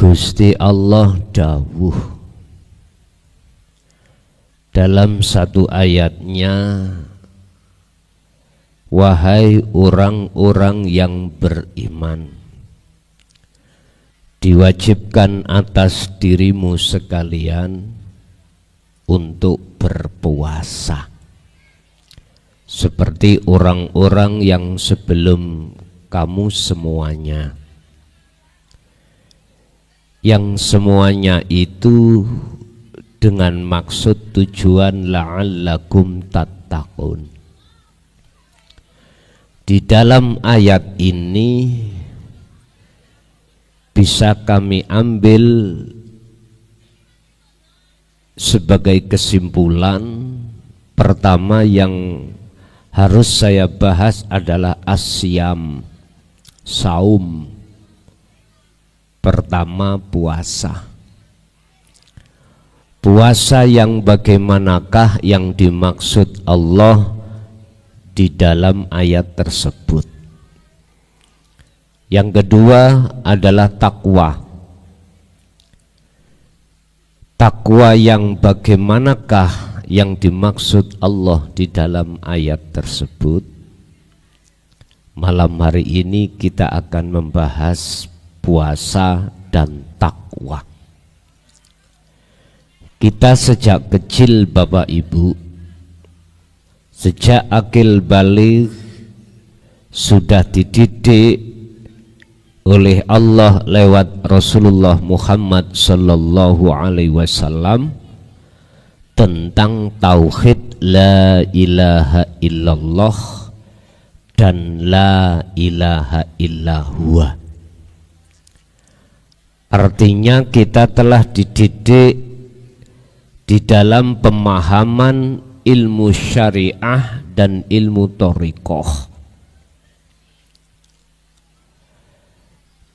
Gusti Allah dawuh dalam satu ayatnya, wahai orang-orang yang beriman, diwajibkan atas dirimu sekalian untuk berpuasa seperti orang-orang yang sebelum kamu semuanya. Yang semuanya itu dengan maksud tujuan la'allakum tattaqun. Di dalam ayat ini bisa kami ambil sebagai kesimpulan pertama yang harus saya bahas adalah asyam, saum. Pertama, puasa. Puasa yang bagaimanakah yang dimaksud Allah di dalam ayat tersebut? Yang kedua adalah takwa. Takwa yang bagaimanakah yang dimaksud Allah di dalam ayat tersebut? Malam hari ini kita akan membahas puasa dan takwa. Kita sejak kecil Bapak Ibu, sejak akil balik sudah dididik oleh Allah lewat Rasulullah Muhammad sallallahu alaihi wasallam tentang tauhid la ilaha illallah dan la ilaha illallah. Artinya kita telah dididik di dalam pemahaman ilmu syariah dan ilmu thariqah.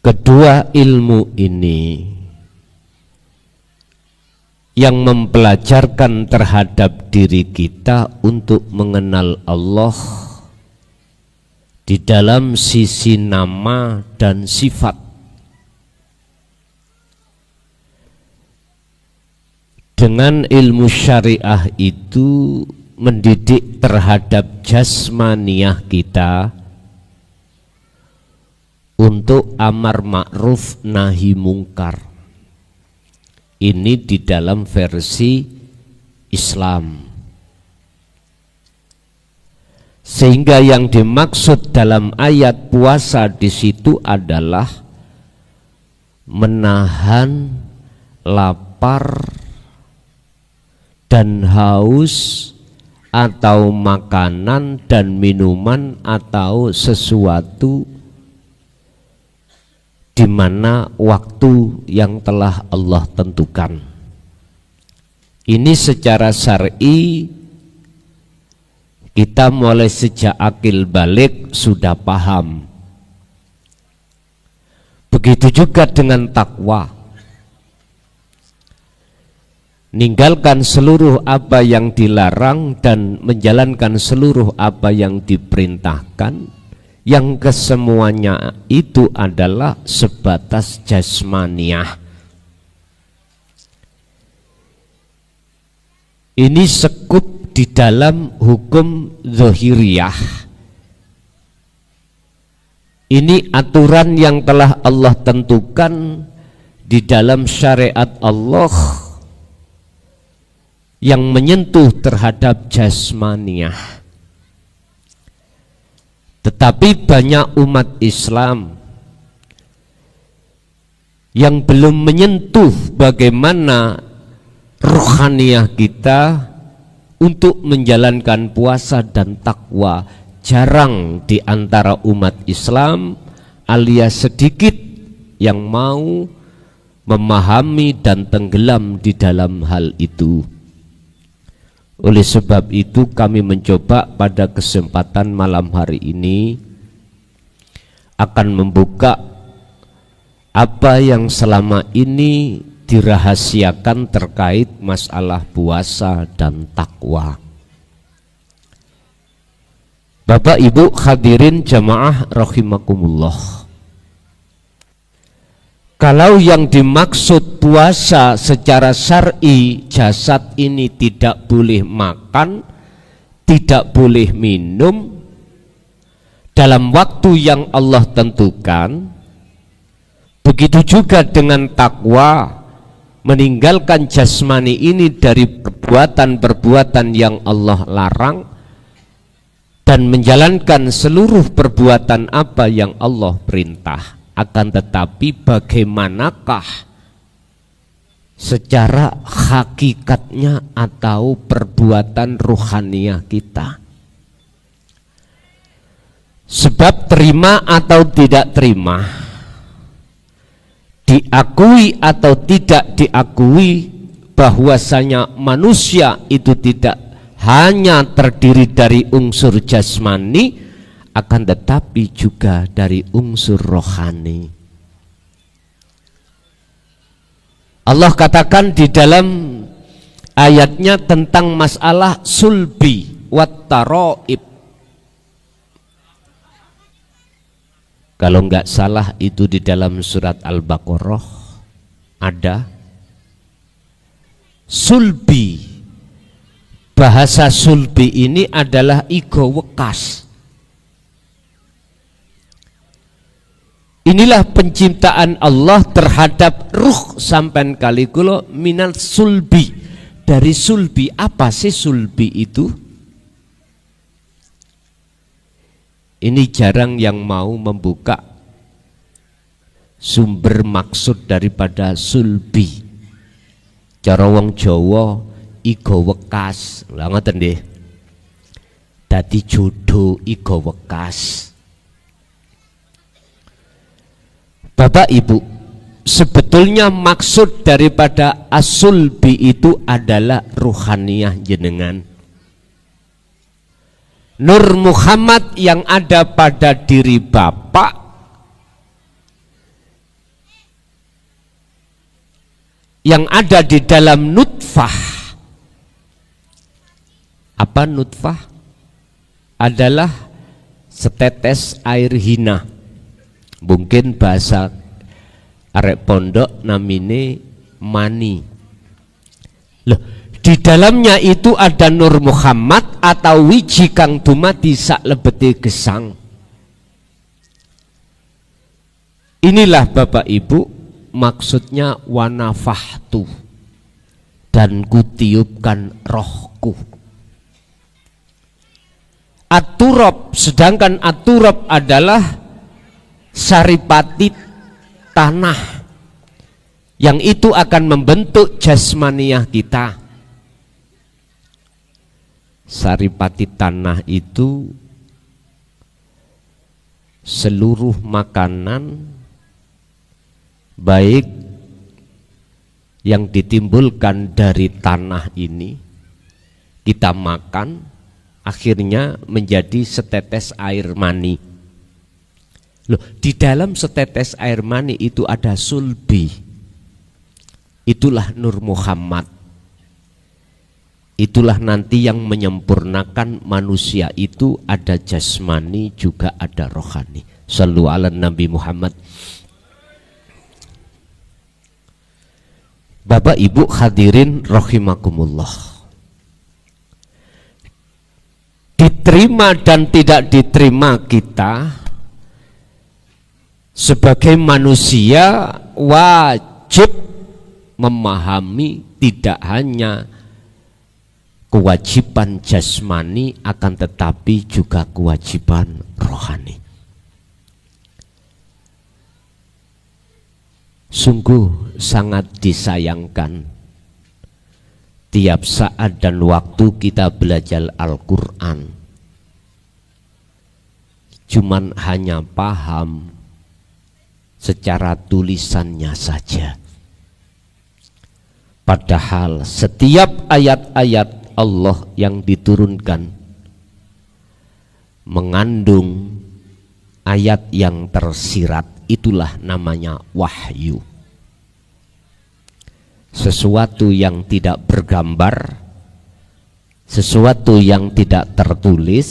Kedua ilmu ini yang mempelajarkan terhadap diri kita untuk mengenal Allah di dalam sisi nama dan sifat. Dengan ilmu syariah itu mendidik terhadap jasmaniah kita untuk amar ma'ruf nahi mungkar. Ini di dalam versi Islam. Sehingga yang dimaksud dalam ayat puasa di situ adalah menahan lapar dan haus atau makanan dan minuman atau sesuatu di mana waktu yang telah Allah tentukan. Ini secara syar'i kita mulai sejak akil balik sudah paham. Begitu juga dengan takwa. Ninggalkan seluruh apa yang dilarang dan menjalankan seluruh apa yang diperintahkan, yang kesemuanya itu adalah sebatas jasmaniah. Ini sekup di dalam hukum zahiriyah. Ini aturan yang telah Allah tentukan di dalam syariat Allah yang menyentuh terhadap jasmaniah. Tetapi banyak umat Islam yang belum menyentuh bagaimana rohaniah kita untuk menjalankan puasa dan takwa. Jarang di antara umat Islam alias sedikit yang mau memahami dan tenggelam di dalam hal itu. Oleh sebab itu kami mencoba pada kesempatan malam hari ini akan membuka apa yang selama ini dirahasiakan terkait masalah puasa dan takwa. Bapak Ibu hadirin jamaah rahimakumullah. Kalau yang dimaksud puasa secara syar'i, jasad ini tidak boleh makan, tidak boleh minum dalam waktu yang Allah tentukan. Begitu juga dengan takwa, meninggalkan jasmani ini dari perbuatan-perbuatan yang Allah larang dan menjalankan seluruh perbuatan apa yang Allah perintah. Akan tetapi bagaimanakah secara hakikatnya atau perbuatan ruhaniah kita? Sebab terima atau tidak terima, diakui atau tidak diakui bahwasanya manusia itu tidak hanya terdiri dari unsur jasmani, akan tetapi juga dari unsur rohani. Allah katakan di dalam ayatnya tentang masalah sulbi wat taraib. Kalau nggak salah itu di dalam surat Al-Baqarah ada sulbi. Bahasa sulbi ini adalah igo wekas. Inilah penciptaan Allah terhadap ruh sampan kali kulo minal sulbi. Dari sulbi, apa sih sulbi itu? Ini jarang yang mau membuka sumber maksud daripada sulbi. Cara wong Jawa igo wekas, lha ngoten nggih. Dadi jodoh igo wekas. Bapak Ibu, sebetulnya maksud daripada as-sulbi itu adalah ruhaniyah jenengan. Nur Muhammad yang ada pada diri Bapak yang ada di dalam nutfah. Apa nutfah? Adalah setetes air hina. Mungkin bahasa arek pondok namine mani. Loh, di dalamnya itu ada Nur Muhammad atau wiji kang dumadi sak lebete gesang. Inilah Bapak Ibu maksudnya wanafahtu, dan kutiupkan rohku. Aturab, sedangkan aturab adalah saripati tanah yang itu akan membentuk jasmaniah kita. Saripati tanah itu seluruh makanan baik yang ditimbulkan dari tanah ini kita makan, akhirnya menjadi setetes air mani. Loh, di dalam setetes air mani itu ada sulbi. Itulah Nur Muhammad. Itulah nanti yang menyempurnakan manusia itu, ada jasmani juga ada rohani. Shallu ala Nabi Muhammad. Bapak Ibu hadirin rahimakumullah. Diterima dan tidak diterima kita sebagai manusia wajib memahami tidak hanya kewajiban jasmani akan tetapi juga kewajiban rohani. Sungguh sangat disayangkan tiap saat dan waktu kita belajar Al-Quran cuman hanya paham secara tulisannya saja. Padahal setiap ayat-ayat Allah yang diturunkan mengandung ayat yang tersirat, itulah namanya wahyu. Sesuatu yang tidak bergambar, sesuatu yang tidak tertulis,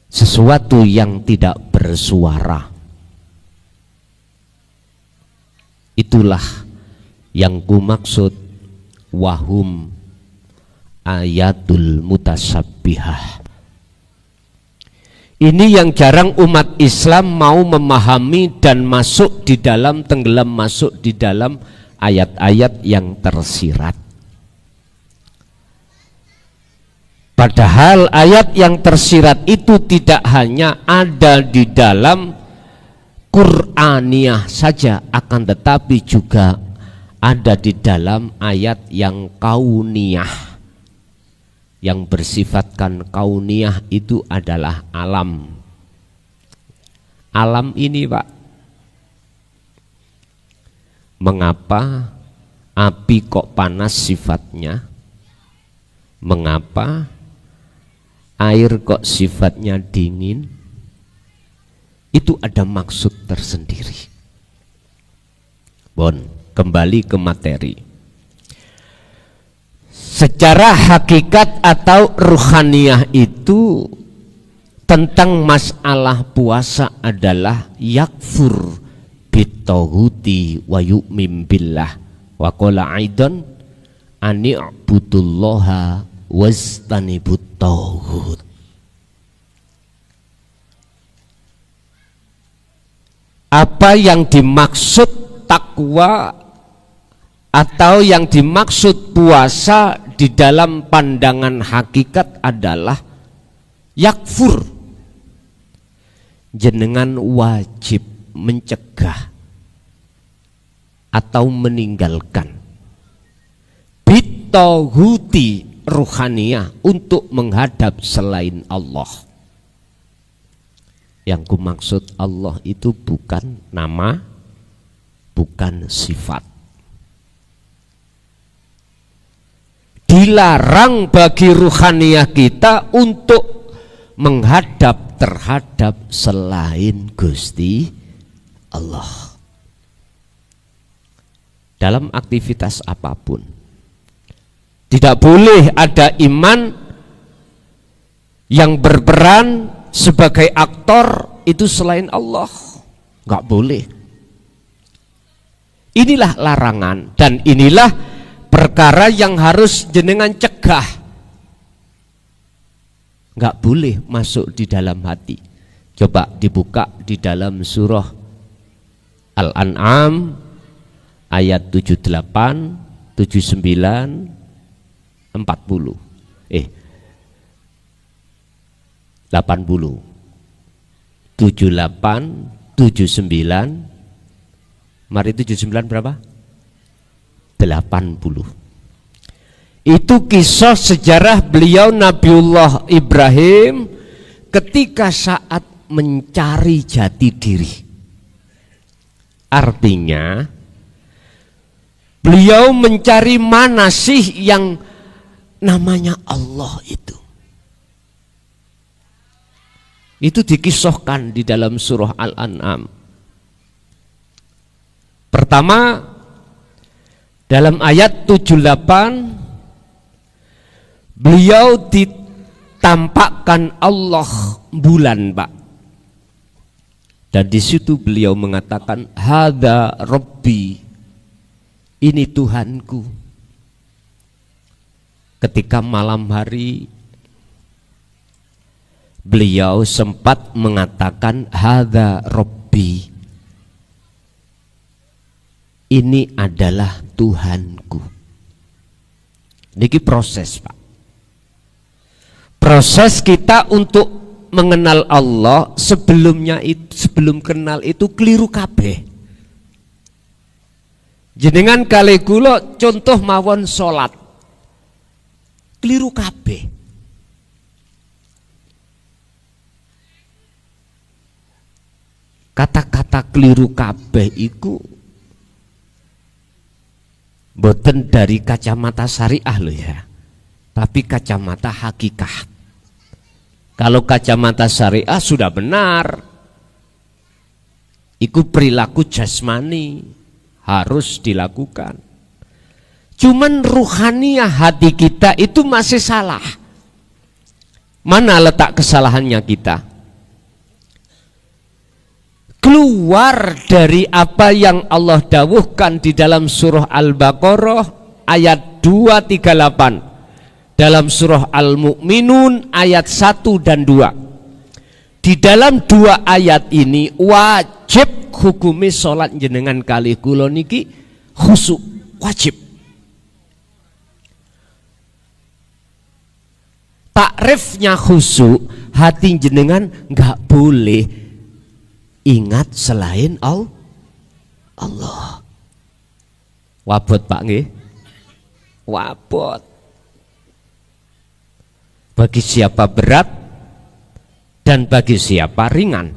sesuatu yang tidak bersuara. Itulah yang kumaksud wahum ayatul mutasabbihah. Ini yang jarang umat Islam mau memahami dan tenggelam masuk di dalam ayat-ayat yang tersirat. Padahal ayat yang tersirat itu tidak hanya ada di dalam Qur'aniyah saja, akan tetapi juga ada di dalam ayat yang kauniyah. Yang bersifatkan kauniyah itu adalah alam. Alam ini, Pak, mengapa api kok panas sifatnya? Mengapa air kok sifatnya dingin? Itu ada maksud tersendiri. Bon, kembali ke materi. Secara hakikat atau ruhaniyah itu tentang masalah puasa adalah yakfur bitauhuti wa yu'min billah wa qala aidan ani'budullaha wastanibut tauhud. Apa yang dimaksud takwa atau yang dimaksud puasa di dalam pandangan hakikat adalah yakfur. Jenengan wajib mencegah atau meninggalkan bitauhuti ruhaniyah untuk menghadap selain Allah. Yang kumaksud Allah itu bukan nama, bukan sifat. Dilarang bagi ruhaniyah kita untuk menghadap terhadap selain Gusti Allah dalam aktivitas apapun. Tidak boleh ada iman yang berperan sebagai aktor itu selain Allah, nggak boleh. Inilah larangan dan inilah perkara yang harus jenengan cegah. Nggak boleh masuk di dalam hati. Coba dibuka di dalam surah Al-An'am ayat 78, 79, 80. 80. 78, 79. Mari 79 berapa? 80. Itu kisah sejarah beliau Nabiullah Ibrahim ketika saat mencari jati diri. Artinya beliau mencari mana sih yang namanya Allah itu. Itu dikisahkan di dalam surah Al-An'am. Pertama, dalam ayat 78 beliau ditampakkan Allah bulan, Pak. Dan di situ beliau mengatakan hadza rabbi, ini Tuhanku. Ketika malam hari beliau sempat mengatakan hadza rabbi, ini adalah Tuhanku. Niki proses, Pak. Proses kita untuk mengenal Allah sebelum kenal itu keliru kabeh. Jenengan kali kula contoh mawon salat. Keliru kabeh. Kata-kata keliru kabeh iku boten dari kacamata syariah loh ya, tapi kacamata hakikat. Kalau kacamata syariah sudah benar, iku perilaku jasmani harus dilakukan. Cuman ruhaniyah hati kita itu masih salah. Mana letak kesalahannya kita? keluar dari apa yang Allah dawuhkan di dalam surah Al-Baqarah ayat 238, dalam surah Al-Mu'minun ayat 1 dan 2. Di dalam dua ayat ini wajib hukumi sholat jenengan kali kula niki khusyuk, wajib. Takrifnya khusyuk, hati jenengan nggak boleh ingat selain Allah. Wabot Pak nggih? Wabot. Bagi siapa berat dan bagi siapa ringan.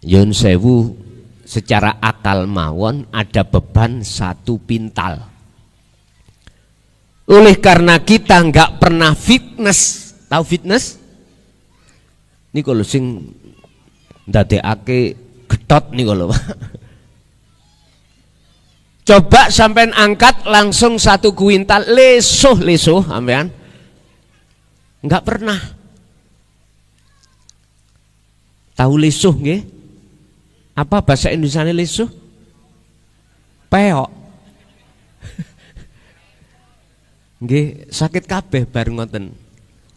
Yun sewu, secara akal mawon ada beban 1 pintal. Oleh karena kita nggak pernah fitness, tahu fitness? Ini kalau sing ndadekake getot nih kalau coba sampean angkat langsung 1 kuintal lesuh sampean nggak pernah. Tahu lesuh nggih? Apa bahasa Indonesianya lesuh? Peok. Nggih, sakit kabeh bareng ngoten.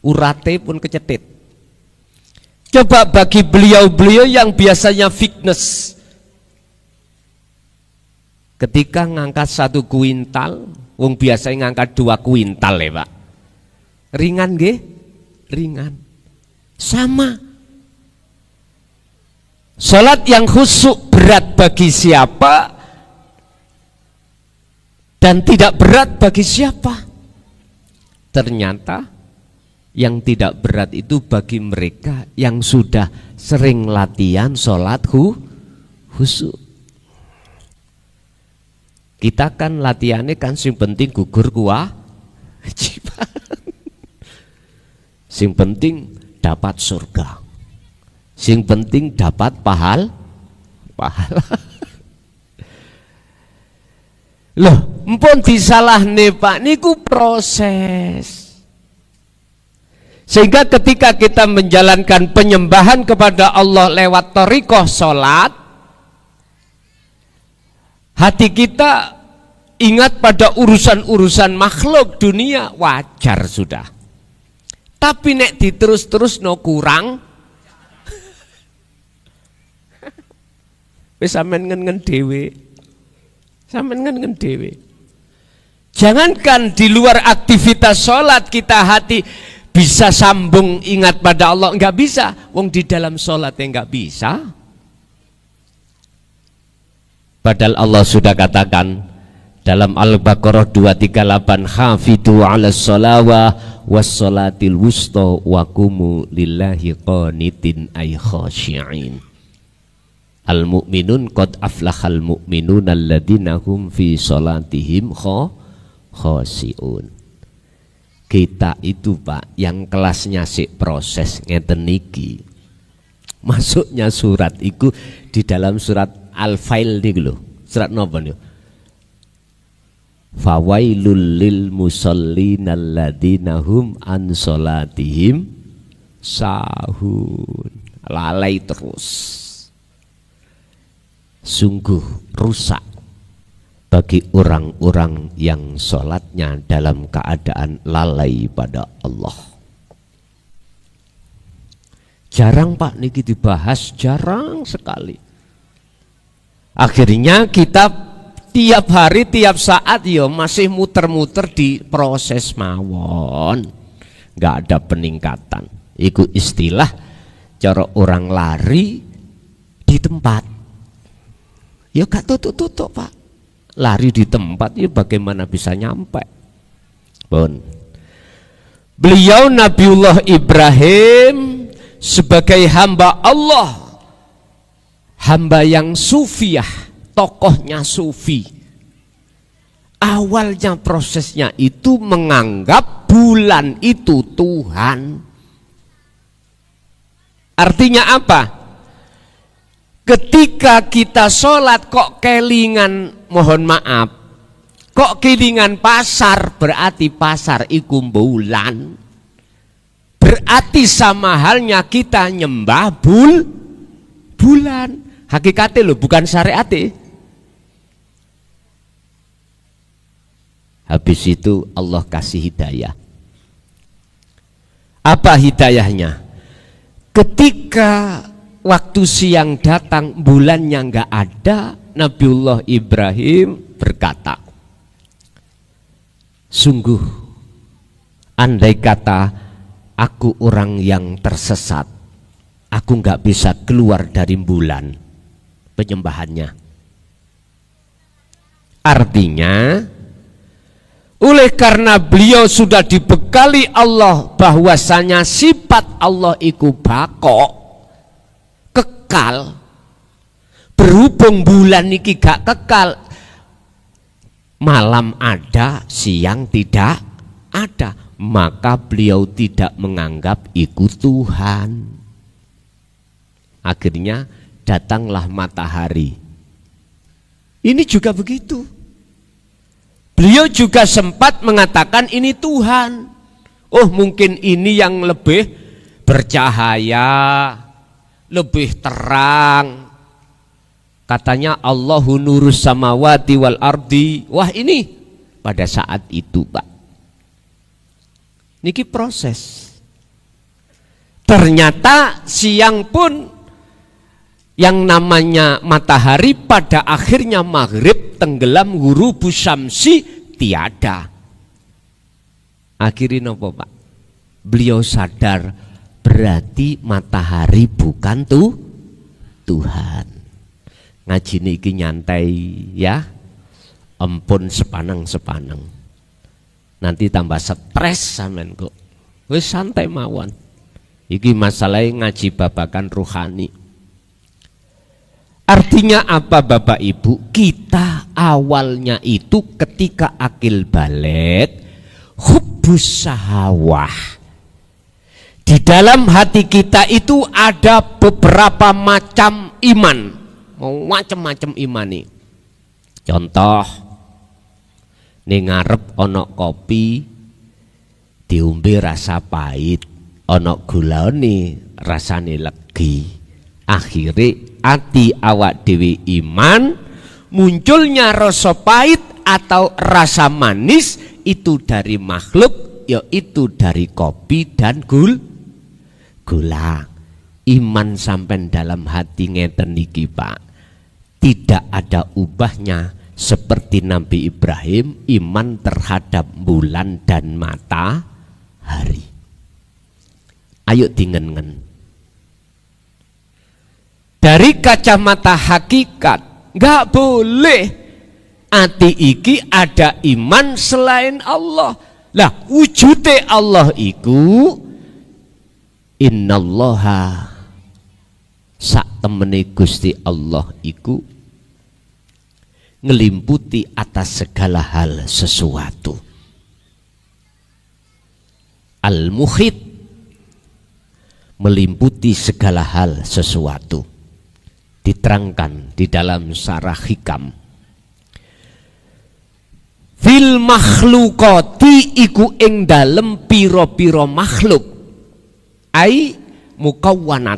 Urate pun kecetit. Coba bagi beliau-beliau yang biasanya fitness, ketika ngangkat 1 kuintal, wong biasanya ngangkat 2 kuintal ya Pak. Ringan nggih? Ringan. Sama. Salat yang khusyuk berat bagi siapa dan tidak berat bagi siapa? Ternyata yang tidak berat itu bagi mereka yang sudah sering latihan sholat khusyuk. Kita kan latihannya kan sing penting gugur kewajiban. Sing penting dapat surga. Sing penting dapat pahala. Loh, mpun disalahne Pak, niku proses. Sehingga ketika kita menjalankan penyembahan kepada Allah lewat thariqah sholat, hati kita ingat pada urusan-urusan makhluk dunia, wajar sudah. Tapi nek diterus-terus no kurang, wis sampean ngen dhewe. Sampean ngen dhewe. Jangankan di luar aktivitas sholat kita hati bisa sambung ingat pada Allah, enggak bisa. Wong di dalam sholat enggak bisa. Padahal Allah sudah katakan dalam Al-Baqarah 238, hafidu 'alas shalawa was sholatil wusta wa qumu lillahi qanitin ay khashi'in. Al-mu'minun qad aflahal mu'minun alladzina hum fi sholatihim khashi'un. Kita itu Pak yang kelasnya sik proses ngeten niki. Masuknya surat itu di dalam surat Al-Fail niku lho. Surat napa niku? Fawailul lil musallin alladzina hum an sholatihim sahun. Lalai terus. Sungguh rusak bagi orang-orang yang sholatnya dalam keadaan lalai pada Allah. Jarang Pak niki dibahas, jarang sekali. Akhirnya kita tiap hari tiap saat yo masih muter-muter di proses mawon, nggak ada peningkatan. Iku istilah cara orang lari di tempat. Ya gak tutuk-tutuk Pak, lari di tempat ya bagaimana bisa nyampe. Bon. Beliau Nabiullah Ibrahim sebagai hamba Allah, hamba yang sufiah, tokohnya sufi. Awalnya prosesnya itu menganggap bulan itu Tuhan. Artinya apa? Ketika kita sholat kok kelingan, mohon maaf, kok kelingan pasar, berarti pasar iku bulan. Berarti sama halnya kita nyembah bulan. Hakikatnya loh, bukan syariatnya. Habis itu Allah kasih hidayah. Apa hidayahnya? Ketika waktu siang datang, bulannya nggak ada, Nabiullah Ibrahim berkata, sungguh andai kata aku orang yang tersesat, aku nggak bisa keluar dari bulan penyembahannya. Artinya, oleh karena beliau sudah dibekali Allah bahwasanya sifat Allah itu bako, kekal. Berhubung bulan ini gak kekal, malam ada, siang tidak ada, maka beliau tidak menganggap itu Tuhan. Akhirnya datanglah matahari. Ini juga begitu. Beliau juga sempat mengatakan ini Tuhan. Oh, mungkin ini yang lebih bercahaya, lebih terang. Katanya Allahu nurus samawati wal ardi. Wah, ini pada saat itu, Pak. Niki proses. Ternyata siang pun yang namanya matahari pada akhirnya maghrib tenggelam, ghurubu syamsi tiada. Akhirnya apa, Pak? Beliau sadar berarti matahari bukan Tuhan. Ngaji niki nyantai ya, ampun sepaneng-sepaneng. Nanti tambah stres sampean kok. Wis santai mawon. Iki masalahnya ngaji babakan ruhani. Artinya apa Bapak Ibu? Kita awalnya itu ketika akil balik, hubbus syahwah. Di dalam hati kita itu ada beberapa macam iman, macam-macam iman nih. Contoh, ning ngarep ana kopi diombe rasa pahit, ana gulane rasane legi. Akhirnya ati awak dewi iman, munculnya rasa pahit atau rasa manis itu dari makhluk, yaitu dari kopi dan gula. Iman sampai dalam hati ngeten niki, Pak, tidak ada ubahnya seperti Nabi Ibrahim iman terhadap bulan dan matahari. Ayo dingen-ngen. Dari kacamata hakikat, nggak boleh ati iki ada iman selain Allah. Lah wujude Allah iku innallaha, sak temene Gusti Allah iku ngelimputi atas segala hal sesuatu. Al-muhit, melimputi segala hal sesuatu. Diterangkan di dalam syarah hikam, fil makhlukati iku ing dalem piro-piro makhluk, ai mukawwanat.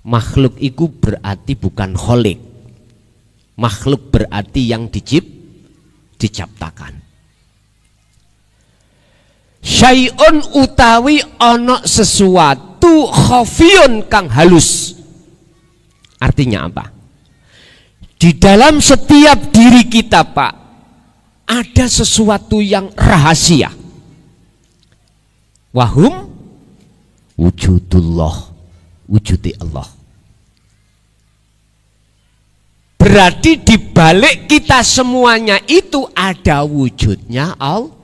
Makhluk iku berarti bukan kholik. Makhluk berarti yang diciptakan. Syai'un utawi ono sesuatu khafiyun kang halus. Artinya apa? Di dalam setiap diri kita, Pak, ada sesuatu yang rahasia. Wahum wujudullah, wujudi Allah. Berarti di balik kita semuanya itu ada wujudnya Allah.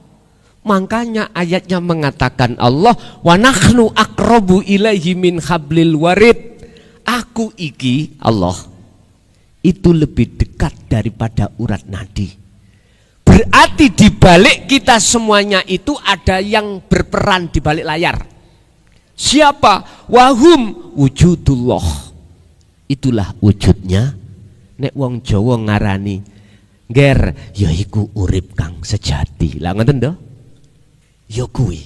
Makanya ayatnya mengatakan Allah, wa nahnu aqrabu ilaihi min hablil warid. Aku iki Allah itu lebih dekat daripada urat nadi. Berarti di balik kita semuanya itu ada yang berperan di balik layar. Siapa? Wahum wujudullah. Itulah wujudnya. Nek wong Jawa ngarani nger ya iku urip kang sejati. Lah ngoten to? Ya kuwi.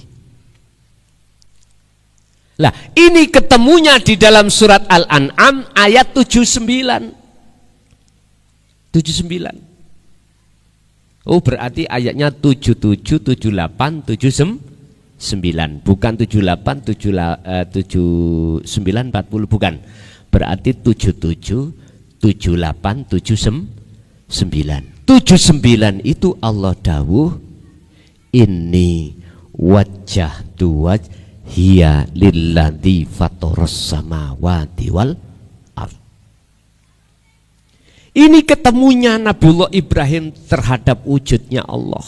Lah, ini ketemunya di dalam surat Al-An'am ayat 79. 79. Oh, berarti ayatnya 77, 78, 79. Bukan 78, 79, 40, bukan. Berarti 77, 78, 79. 79 itu Allah dawuh, inni wajjahtu wajhiya lilladzi fataras samawati wal ardh. Ini ketemunya Nabiullah Ibrahim terhadap wujudnya Allah.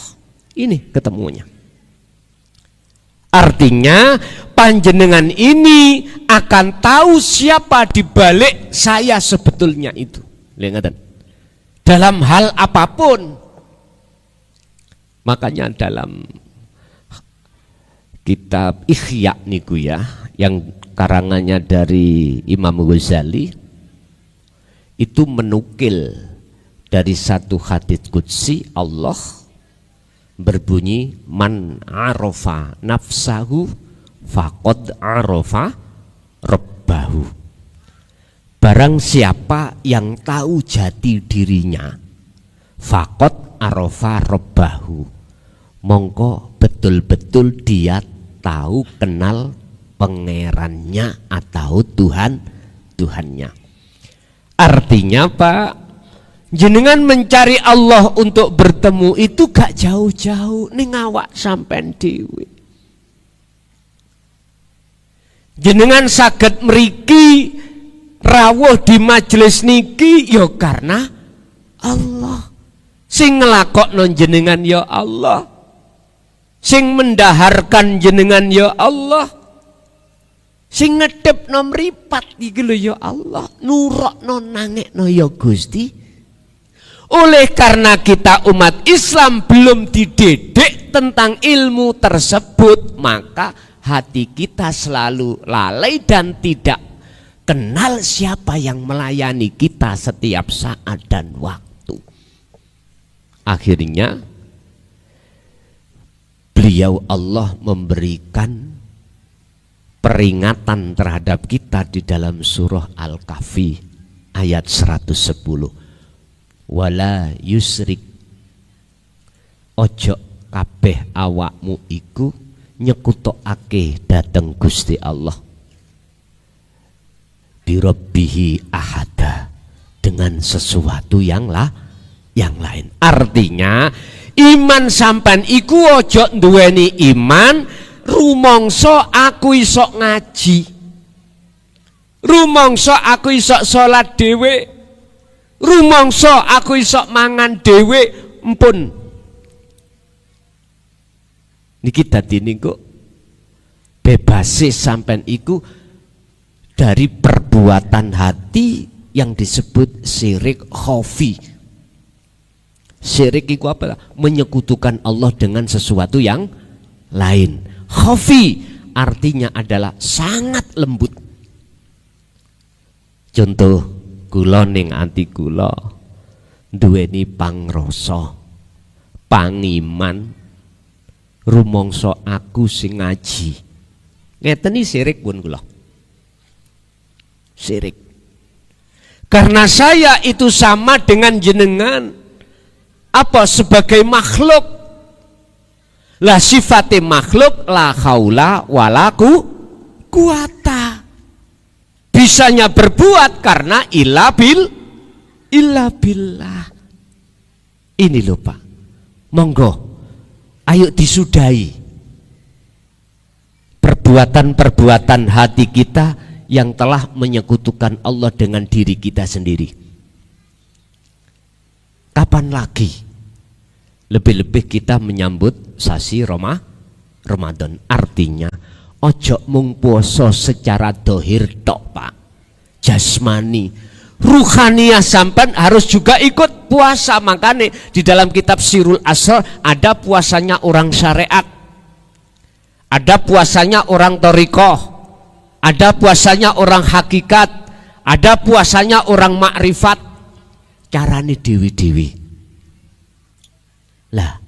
Ini ketemunya. Artinya panjenengan ini akan tahu siapa di balik saya sebetulnya itu. Lihat, dalam hal apapun. Makanya dalam kitab Ihya niku ya, yang karangannya dari Imam Ghazali, itu menukil dari satu hadits qudsi Allah berbunyi, man arafa nafsahu faqad arafa rabbahu. Barang siapa yang tahu jati dirinya, faqad arafa rabbahu, mongko betul-betul dia tahu kenal pangerannya atau Tuhannya. Artinya Pak, jenengan mencari Allah untuk bertemu itu gak jauh-jauh, ning awak sampean dhewe. Jenengan saged mriki rawuh di majelis niki ya karena Allah. Sing nglakokno jenengan ya Allah, sing mendaharkan jenengan ya Allah, sing ngedepno mripat iki lho ya Allah, nurokno nangekno ya Gusti. Oleh karena kita umat Islam belum dididik tentang ilmu tersebut, maka hati kita selalu lalai dan tidak kenal siapa yang melayani kita setiap saat dan waktu. Akhirnya beliau Allah memberikan peringatan terhadap kita di dalam surah Al-Kahfi ayat 110. Wala yusrik, ojo kabeh awakmu iku nyekutokake dateng Gusti Allah birabbihi ahada, dengan sesuatu yang lain. Artinya iman sampan iku ojo nduweni iman rumangsa aku iso ngaji, rumangsa aku iso salat dhewe, rumangsa aku iso mangan dhewe. Empun niki dadi niku bebase sampean iku dari perbuatan hati yang disebut syirik khafi. Syirik itu apa? Menyekutukan Allah dengan sesuatu yang lain. Khafi artinya adalah sangat lembut. Contoh, kula ning ati kula duweni pangrasa, pangiman, rumangsa aku sing ngaji. Ngeten iki syirik pun kula. Syirik. Karena saya itu sama dengan jenengan. Apa? Sebagai makhluk. Lah sifatnya makhluk la haula wala quwata. Bisanya berbuat karena illa billah. Ini lho Pak. Monggo ayo disudahi perbuatan-perbuatan hati kita yang telah menyekutukan Allah dengan diri kita sendiri. Kapan lagi? Lebih-lebih kita menyambut sasi Ramadan. Artinya ojo mung puasa secara dohir tok Pak, jasmani, ruhaniyah sampean harus juga ikut puasa. Makanya di dalam kitab Sirul Asrar ada puasanya orang syariat, ada puasanya orang thariqah, ada puasanya orang hakikat, ada puasanya orang makrifat. Carane dewi-dewi. Lah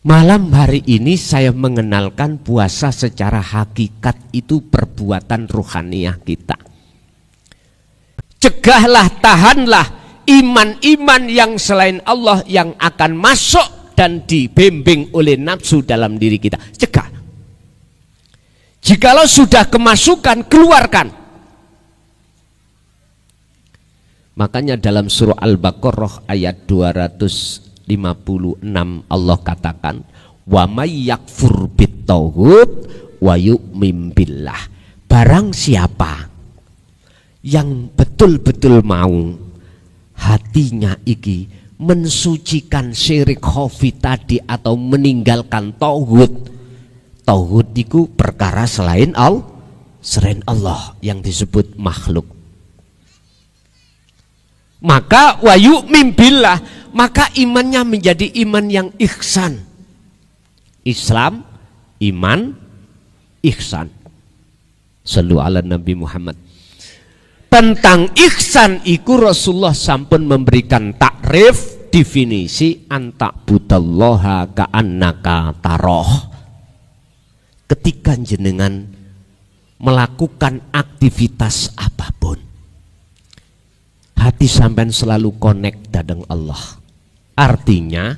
Malam hari ini saya mengenalkan puasa secara hakikat itu perbuatan ruhaniyah kita. Cegahlah, tahanlah iman-iman yang selain Allah yang akan masuk dan dibimbing oleh nafsu dalam diri kita. Cegah. Jikalau sudah kemasukan, keluarkan. Makanya dalam surah Al-Baqarah ayat 256 Allah katakan, wa may yakfur bit-taghut wa yu'min billah. Barang siapa yang betul-betul mau hatinya iki mensucikan syirik khafi tadi atau meninggalkan tauhid. Tauhid itu perkara selain Allah yang disebut makhluk. Maka wa yu'min billah, maka imannya menjadi iman yang ihsan. Islam, iman, ihsan. Sallu ala Nabi Muhammad. Tentang ihsan iku Rasulullah sampun memberikan takrif, definisi, anta'budallaha ka'annaka taroh. Ketika jenengan melakukan aktivitas apapun, hati sampean selalu connect dengan Allah. Artinya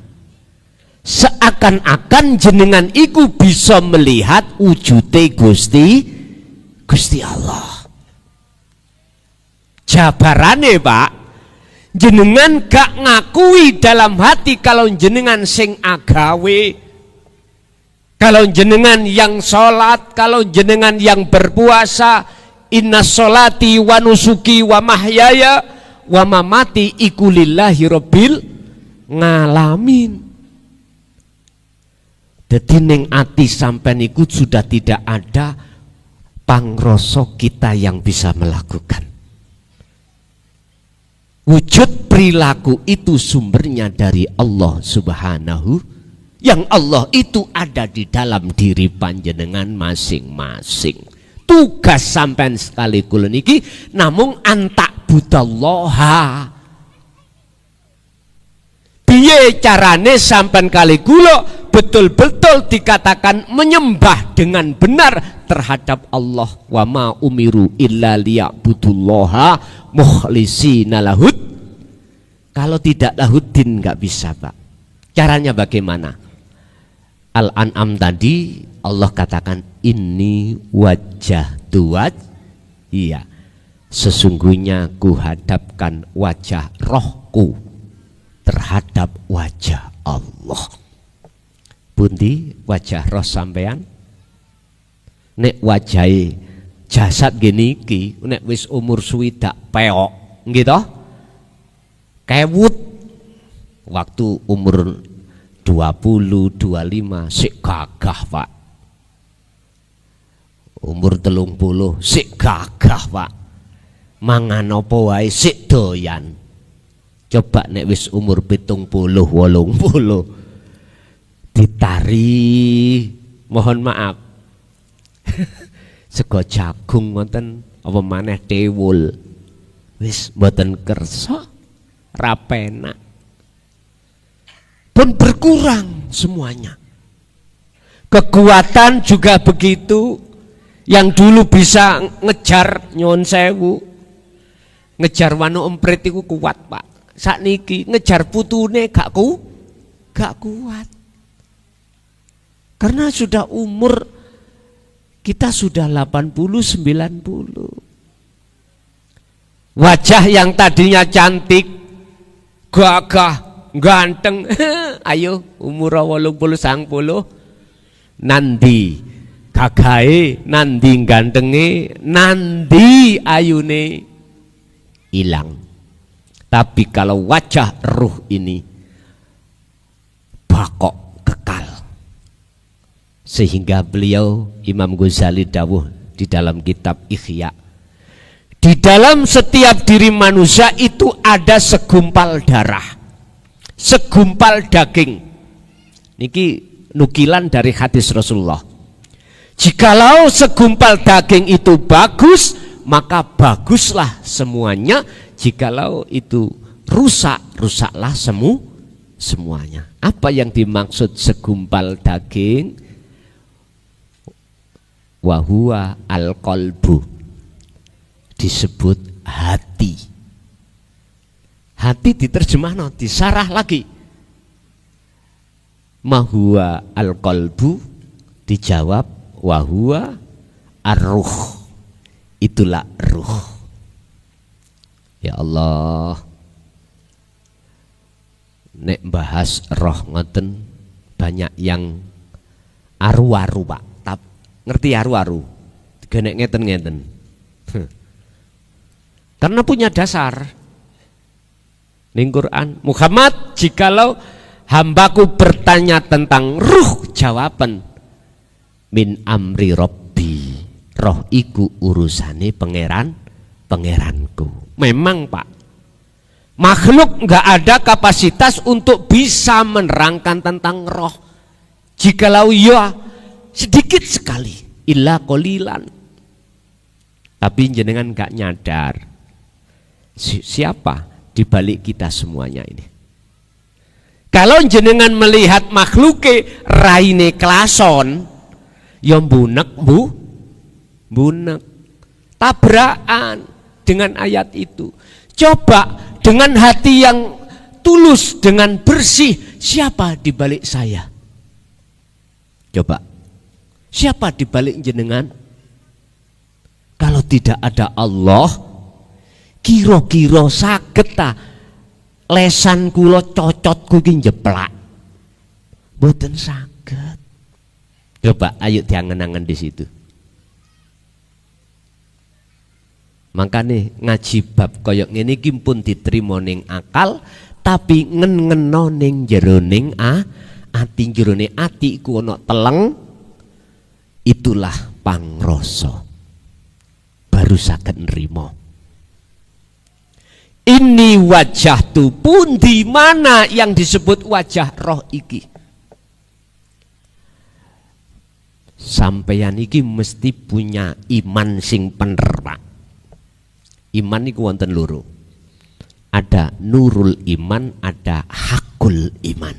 seakan-akan jenengan iku bisa melihat wujude Gusti Allah. Jabarane Pak, jenengan gak ngakui dalam hati kalau jenengan sing agawe, kalau jenengan yang sholat, kalau jenengan yang berpuasa, inna sholati wa nusuki wa mahyaya wa mamati iku lillahi rabbil ngalamin. Dadi ning ati sampean iku sudah tidak ada pangrasa kita yang bisa melakukan. Wujud perilaku itu sumbernya dari Allah Subhanahu, yang Allah itu ada di dalam diri panjenengan masing-masing. Tugas sampean sekali kula niki namung antak budallaha. Piye carane sampean kali kula betul-betul dikatakan menyembah dengan benar terhadap Allah. Wa ma umiru illa liya'budullaha mukhlisina lahud. Kalau tidak lahuddin nggak bisa Pak. Caranya bagaimana? Al-An'am tadi Allah katakan ini wajah tuwaj. Iya, sesungguhnya kuhadapkan wajah rohku terhadap wajah Allah. Pundi wajah roh sampean? Nek wajahe jasad gini iki, nek wis umur swidak peok, gitu? Kewut waktu umur 20, 25 sik gagah Pak. Umur 30 sik gagah Pak. Mangan apa wae sik doyan. Coba nek wis umur 70, 80 ditari, mohon maaf. Sego jagung ngoten apa maneh tewul. Wis mboten kersa, ra penak. Pun berkurang semuanya. Kekuatan juga begitu. Yang dulu bisa ngejar nyuwun sewu, ngejar wanu emprit iku kuat Pak. Sakniki ngejar putune gak kuat. Karena sudah umur kita sudah 80, 90. Wajah yang tadinya cantik, gagah, ganteng, ayo umur 80, 90 nandi gagahe, nandi gantenge, nandi ayune hilang. Tapi kalau wajah ruh ini bakok kekal. Sehingga beliau Imam Ghazali dawuh di dalam kitab Ihya, di dalam setiap diri manusia itu ada segumpal darah, segumpal daging. Niki nukilan dari hadis Rasulullah. Jikalau segumpal daging itu bagus, maka baguslah semuanya. Jikalau itu rusak, rusaklah semuanya. Apa yang dimaksud segumpal daging? Wahuwa al-qalbu, disebut hati. Hati diterjemahno, disarah lagi. Mahuwa al-qalbu, dijawab wahuwa ar-ruh, itulah ruh. Ya Allah, nek bahas roh ngoten banyak yang aru-aru Pak. Ngerti aru-aru? Genek ngeten-ngeten. Karena punya dasar. Ning Quran, Muhammad, jikalau hambaku bertanya tentang ruh, jawaban min amri robbi, roh iku urusane pangeranku. Memang Pak, makhluk nggak ada kapasitas untuk bisa menerangkan tentang roh. Jikalau ya sedikit sekali, illa qolilan. Tapi jenengan nggak nyadar siapa di balik kita semuanya ini. Kalau jenengan melihat makhluke raine klason, ya bunek bunek, tabrakan dengan ayat itu. Coba dengan hati yang tulus, dengan bersih, siapa di balik saya? Coba, siapa di balik jenengan? Kalau tidak ada Allah, kira-kira saged ta lesan kula cocotku iki njeplak? Mboten saged. Coba ayo diangen-angen di situ. Makane ngaji bab kaya ngene iki pun diterima ning akal, tapi ngen-ngeno ning jero ning ati, jerone ati iku ana teleng. Itulah pangrasa, baru saged nrimo. Ini wajah tu pun di mana yang disebut wajah roh iki. Sampeyan iki mesti punya iman sing bener Pak. Iman iku wonten loro. Ada nurul iman, ada hakul iman.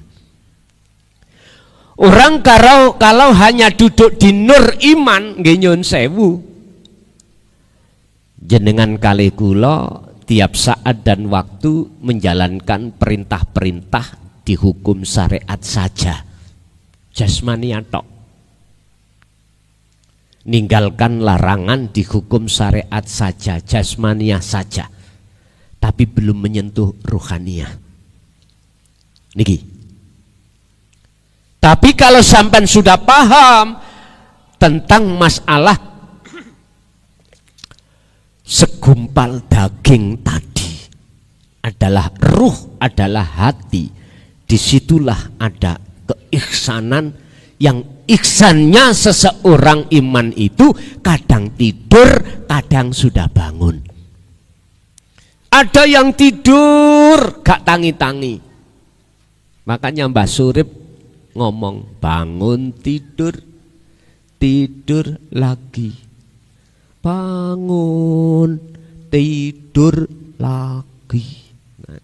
Orang kalau hanya duduk di nur iman, nggih nyun sewu, jenengan kali kula tiap saat dan waktu menjalankan perintah-perintah di hukum syariat saja, jasmani tok. Ninggalkan larangan di hukum syariat saja, jasmaniah saja, tapi belum menyentuh ruhaniyah. Niki. Tapi kalau sampai sudah paham tentang masalah segumpal daging tadi adalah ruh, adalah hati, disitulah ada keihsanan yang ihsannya seseorang iman itu kadang tidur, kadang sudah bangun. Ada yang tidur gak tangi-tangi. Makanya Mbah Surip ngomong bangun tidur, tidur lagi, bangun tidur lagi. Nah,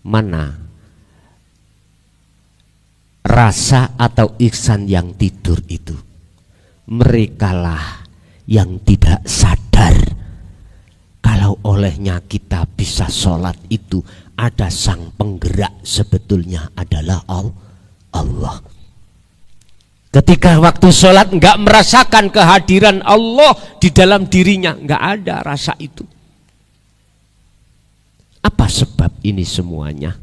mana rasa atau ihsan yang tidur itu? Merekalah yang tidak sadar kalau olehnya kita bisa sholat itu ada sang penggerak, sebetulnya adalah Allah. Ketika waktu sholat enggak merasakan kehadiran Allah di dalam dirinya, enggak ada rasa itu. Apa sebab ini semuanya?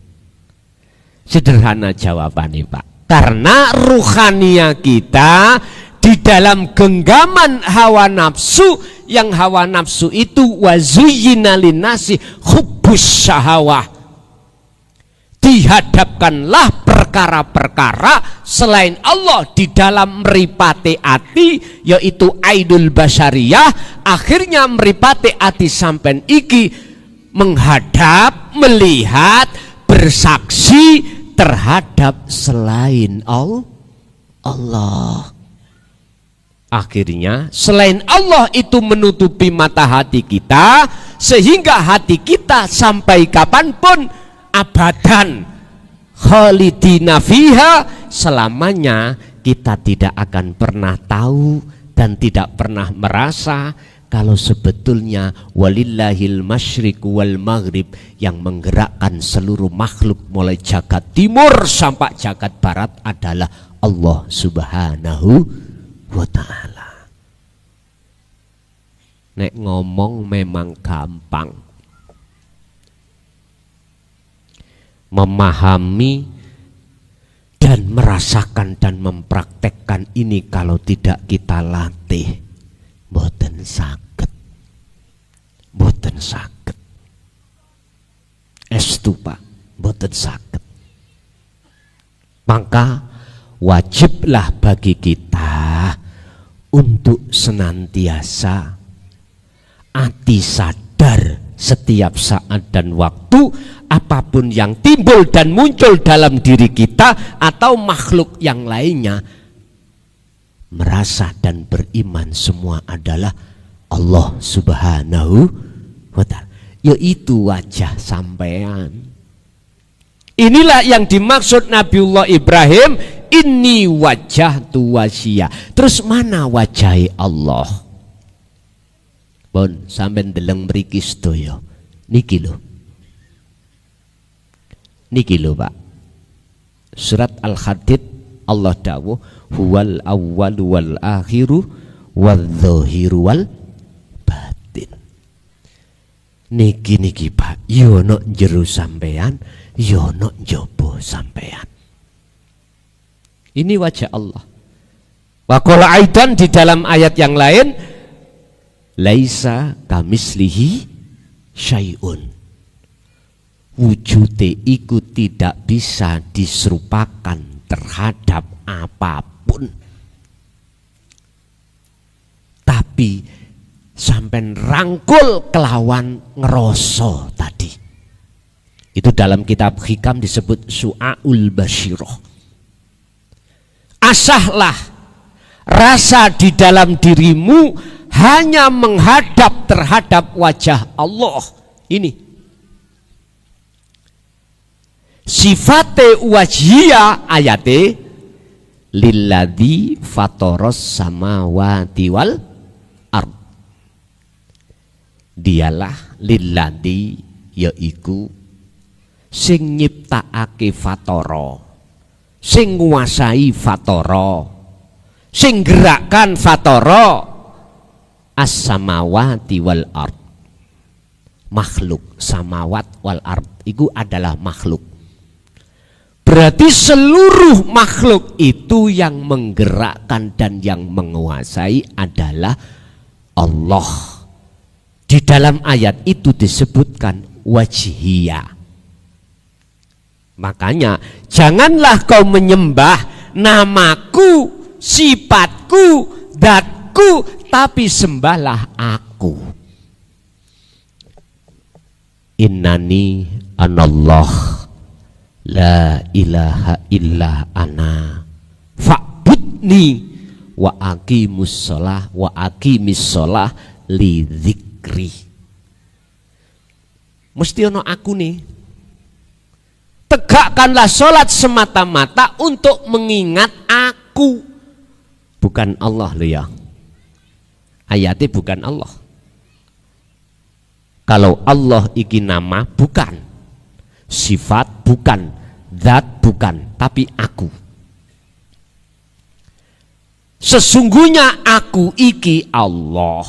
Sederhana jawabannya Pak. Karena ruhania kita di dalam genggaman hawa nafsu, yang hawa nafsu itu wazuyyina linnasi hubbus syahawah. Dihadapkanlah perkara-perkara selain Allah di dalam meripati ati, yaitu aidul basyariyah. Akhirnya meripati ati sampen iki menghadap, melihat, bersaksi terhadap selain Allah. Akhirnya selain Allah itu menutupi mata hati kita, sehingga hati kita sampai kapanpun abadan khalidina fiha, selamanya kita tidak akan pernah tahu dan tidak pernah merasa kalau sebetulnya walillahil masyriq wal maghrib, yang menggerakkan seluruh makhluk mulai jagat timur sampai jagat barat adalah Allah Subhanahu wa ta'ala. Nek ngomong memang gampang, memahami dan merasakan dan mempraktekkan ini kalau tidak kita latih boten saged, boten saged. Estu Pak, boten saged. Maka wajiblah bagi kita untuk senantiasa ati sadar setiap saat dan waktu, apapun yang timbul dan muncul dalam diri kita atau makhluk yang lainnya, merasa dan beriman semua adalah Allah Subhanahu wa ta'ala, yaitu wajah sampean. Inilah yang dimaksud Nabiullah Ibrahim, ini wajah tu wajhiya. Terus mana wajah Allah? Bon, sampean deleng mriki sedaya. Niki lho. Niki lho, Pak. Surat Al-Hadid Allah dawuh huwal awwalu wal akhiru wadz-dzahiru wal batin. Niki Pak, yo nok jero sampean, yo nok njaba sampean. Ini wajah Allah. Wa qala aidan di dalam ayat yang lain, laisa kamislihi syai'un. Wujude iku tidak bisa diserupakan terhadap apapun. Tapi sampai rangkul kelawan ngeroso tadi. Itu dalam kitab Hikam disebut Su'aul Basyirah. Asahlah rasa di dalam dirimu hanya menghadap terhadap wajah Allah. Ini sifate wajhiya ayate lilladzi fatoros samawati wal ard. Dialah lilladzi, yaiku sing nyiptakake fatara, sing nguasai fatara, sing gerakkan fatara, as-samawati wal ard. Makhluk samawat wal ard itu adalah makhluk. Berarti seluruh makhluk itu yang menggerakkan dan yang menguasai adalah Allah. Di dalam ayat itu disebutkan wajhiya. Makanya janganlah kau menyembah namaku, sifatku, zatku, tapi sembahlah aku. Innani anallah la ilaha illa ana fa'budni wa aqimus shalah wa aqimis shalah li dzikri. Mesti ono aku nih. Tegakkanlah sholat semata-mata untuk mengingat aku, bukan Allah loh ya. Ayatnya bukan Allah. Kalau Allah iki nama bukan, sifat bukan, zat bukan, tapi aku. Sesungguhnya aku iki Allah.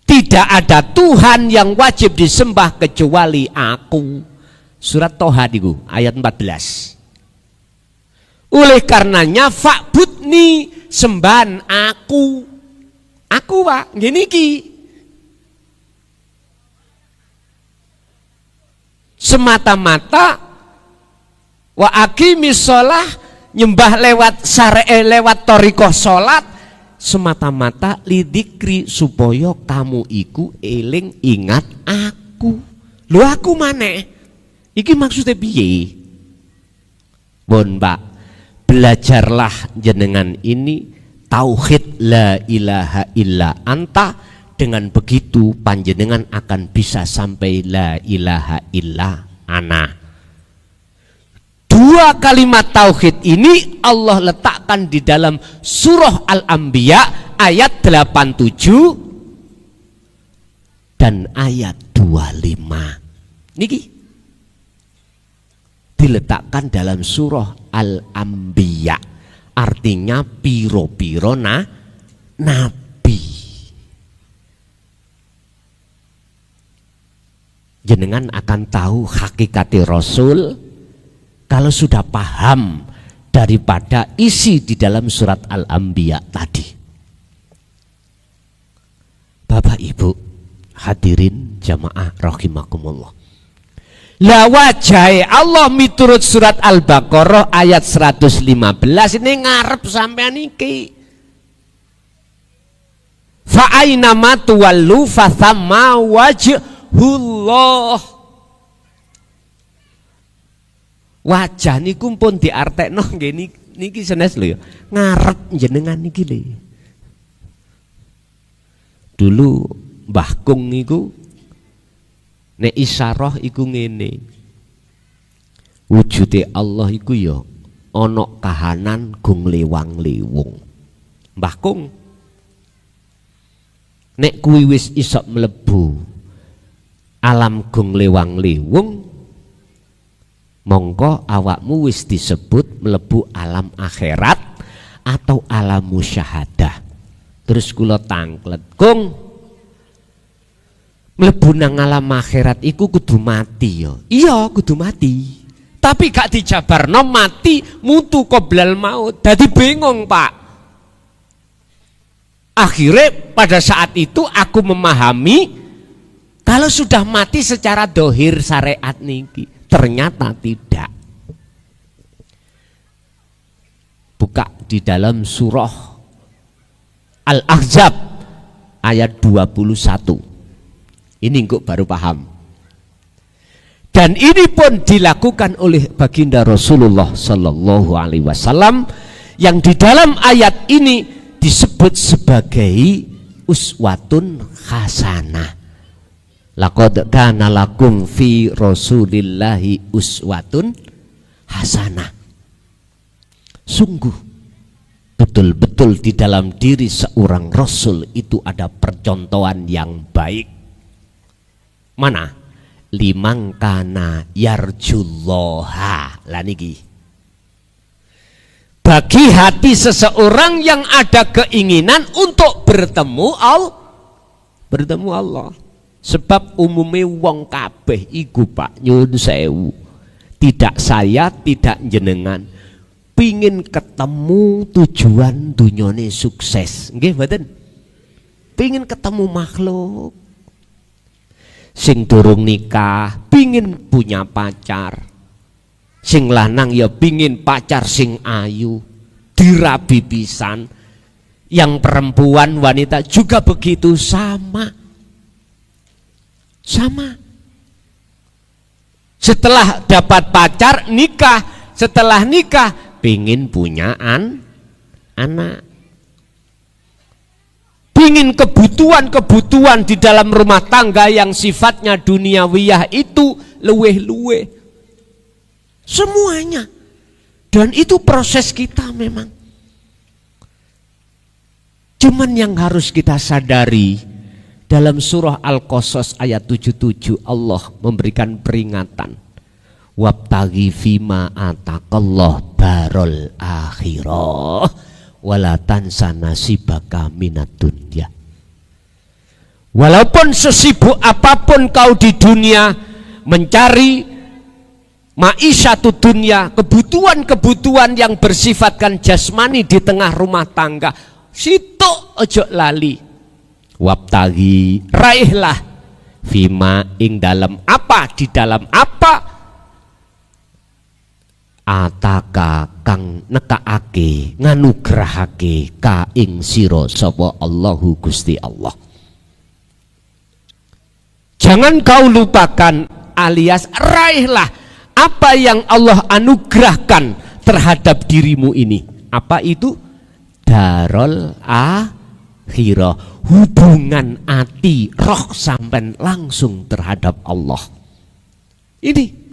Tidak ada Tuhan yang wajib disembah kecuali aku. Surat Toha itu ayat 14. Oleh karenanya fa'budni, sembahan aku. Aku Pak, gini ki. Semata-mata wa aqimis shalah, nyembah lewat syar'e, lewat thariqah salat, semata-mata lidzikri, supaya kamu iku eling ingat aku. Lho aku maneh? Iki maksudnya piye? Bon Pak, belajarlah jenengan ini tauhid la ilaha illa anta. Dengan begitu panjenengan akan bisa sampai la ilaha illa ana. dua kalimat tauhid ini Allah letakkan di dalam surah Al-Anbiya ayat 87 dan ayat 25. Niki diletakkan dalam surah Al-Anbiya, artinya piro-piro nabi. Jenengan akan tahu hakikati Rasul kalau sudah paham daripada isi di dalam surat Al-Anbiya tadi. Bapak Ibu hadirin jamaah rahimakumullah. La wajah Allah miturut surat Al-Baqarah ayat 115 ini ngarep sampean iki. Fa aina ma tuwallu fa thamma wajhullah. Wajah niku pun diartekno nggih niki senes lho ya. Ngarep jenengan niki lho. Dulu Mbah Kung niku nek isyarah iku ngene. Wujude Allah iku ya ana kahanan gung lewang-lewung. Mbah Kung nek kuwi wis iso mlebu alam gung lewang-lewung, mongko awakmu wis disebut mlebu alam akhirat atau alam musyahadah. Terus kula tangklet, Kung, mlebu nang alam akhirat iku kudu mati ya. Iya, kudu mati. Tapi gak dijabarno mati mutu qoblal maut. Dadi bingung, Pak. Akhirnya pada saat itu aku memahami kalau sudah mati secara dohir syariat niki, ternyata tidak. Buka di dalam surah Al-Ahzab ayat 21. Ini kok baru paham. Dan ini pun dilakukan oleh baginda Rasulullah Sallallahu Alaihi Wasallam yang di dalam ayat ini disebut sebagai uswatun hasanah. Laqad kana lakum fi Rasulillahi uswatun hasanah. Sungguh betul-betul di dalam diri seorang Rasul itu ada percontohan yang baik. Mana? Limang kana yarjullaha. Lah niki. Bagi hati seseorang yang ada keinginan untuk bertemu Allah. Sebab umumnya wong kabeh iku Pak nyun sewu. Tidak saya, tidak jenengan. Pingin ketemu tujuan dunyane sukses. Nggih mboten? Pingin ketemu makhluk. Sing durung nikah, pingin punya pacar. Sing lanang ya pingin pacar sing ayu, dirabi pisan. Yang perempuan wanita juga begitu, sama. Setelah dapat pacar nikah, setelah nikah pingin punya anak. Pingin kebutuhan di dalam rumah tangga yang sifatnya duniawiyah itu luweh-luweh. Semuanya. Dan itu proses kita memang. Cuman yang harus kita sadari, dalam surah Al-Qasas ayat 77 Allah memberikan peringatan. Wabtaghi fima ataqallah darul akhirah wala tansa nasibaka minad dunya. Walaupun sesibuk apapun kau di dunia mencari ma'isyatu dunia, kebutuhan-kebutuhan yang bersifatkan jasmani di tengah rumah tangga, sitok ojo lali. Wabtaghi, raihlah fima ing dalam apa, di dalam apa ataka kang nekaake nganugrahake ka ing sira sapa Allahu Gusti Allah. Jangan kau lupakan alias raihlah apa yang Allah anugerahkan terhadap dirimu ini. Apa itu? Darul akhirah, hubungan hati roh sampai langsung terhadap Allah. Ini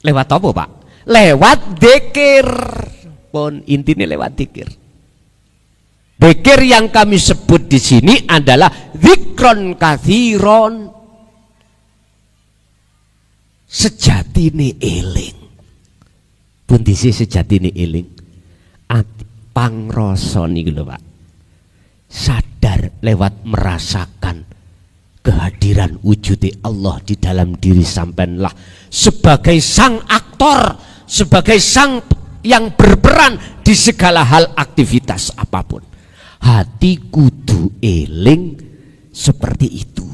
Lewat apa, Pak? Lewat dzikir. Pun intinya lewat dzikir. Dzikir yang kami sebut di sini adalah dzikron katsiron. Sejatine eling. Pun disi sejatine eling. Ati pangrasa niku lho, Pak. Sadar lewat merasakan kehadiran wujud Allah di dalam diri sampeanlah sebagai sang aktor, sebagai sang yang berperan di segala hal aktivitas apapun. Hati kudu eling seperti itu.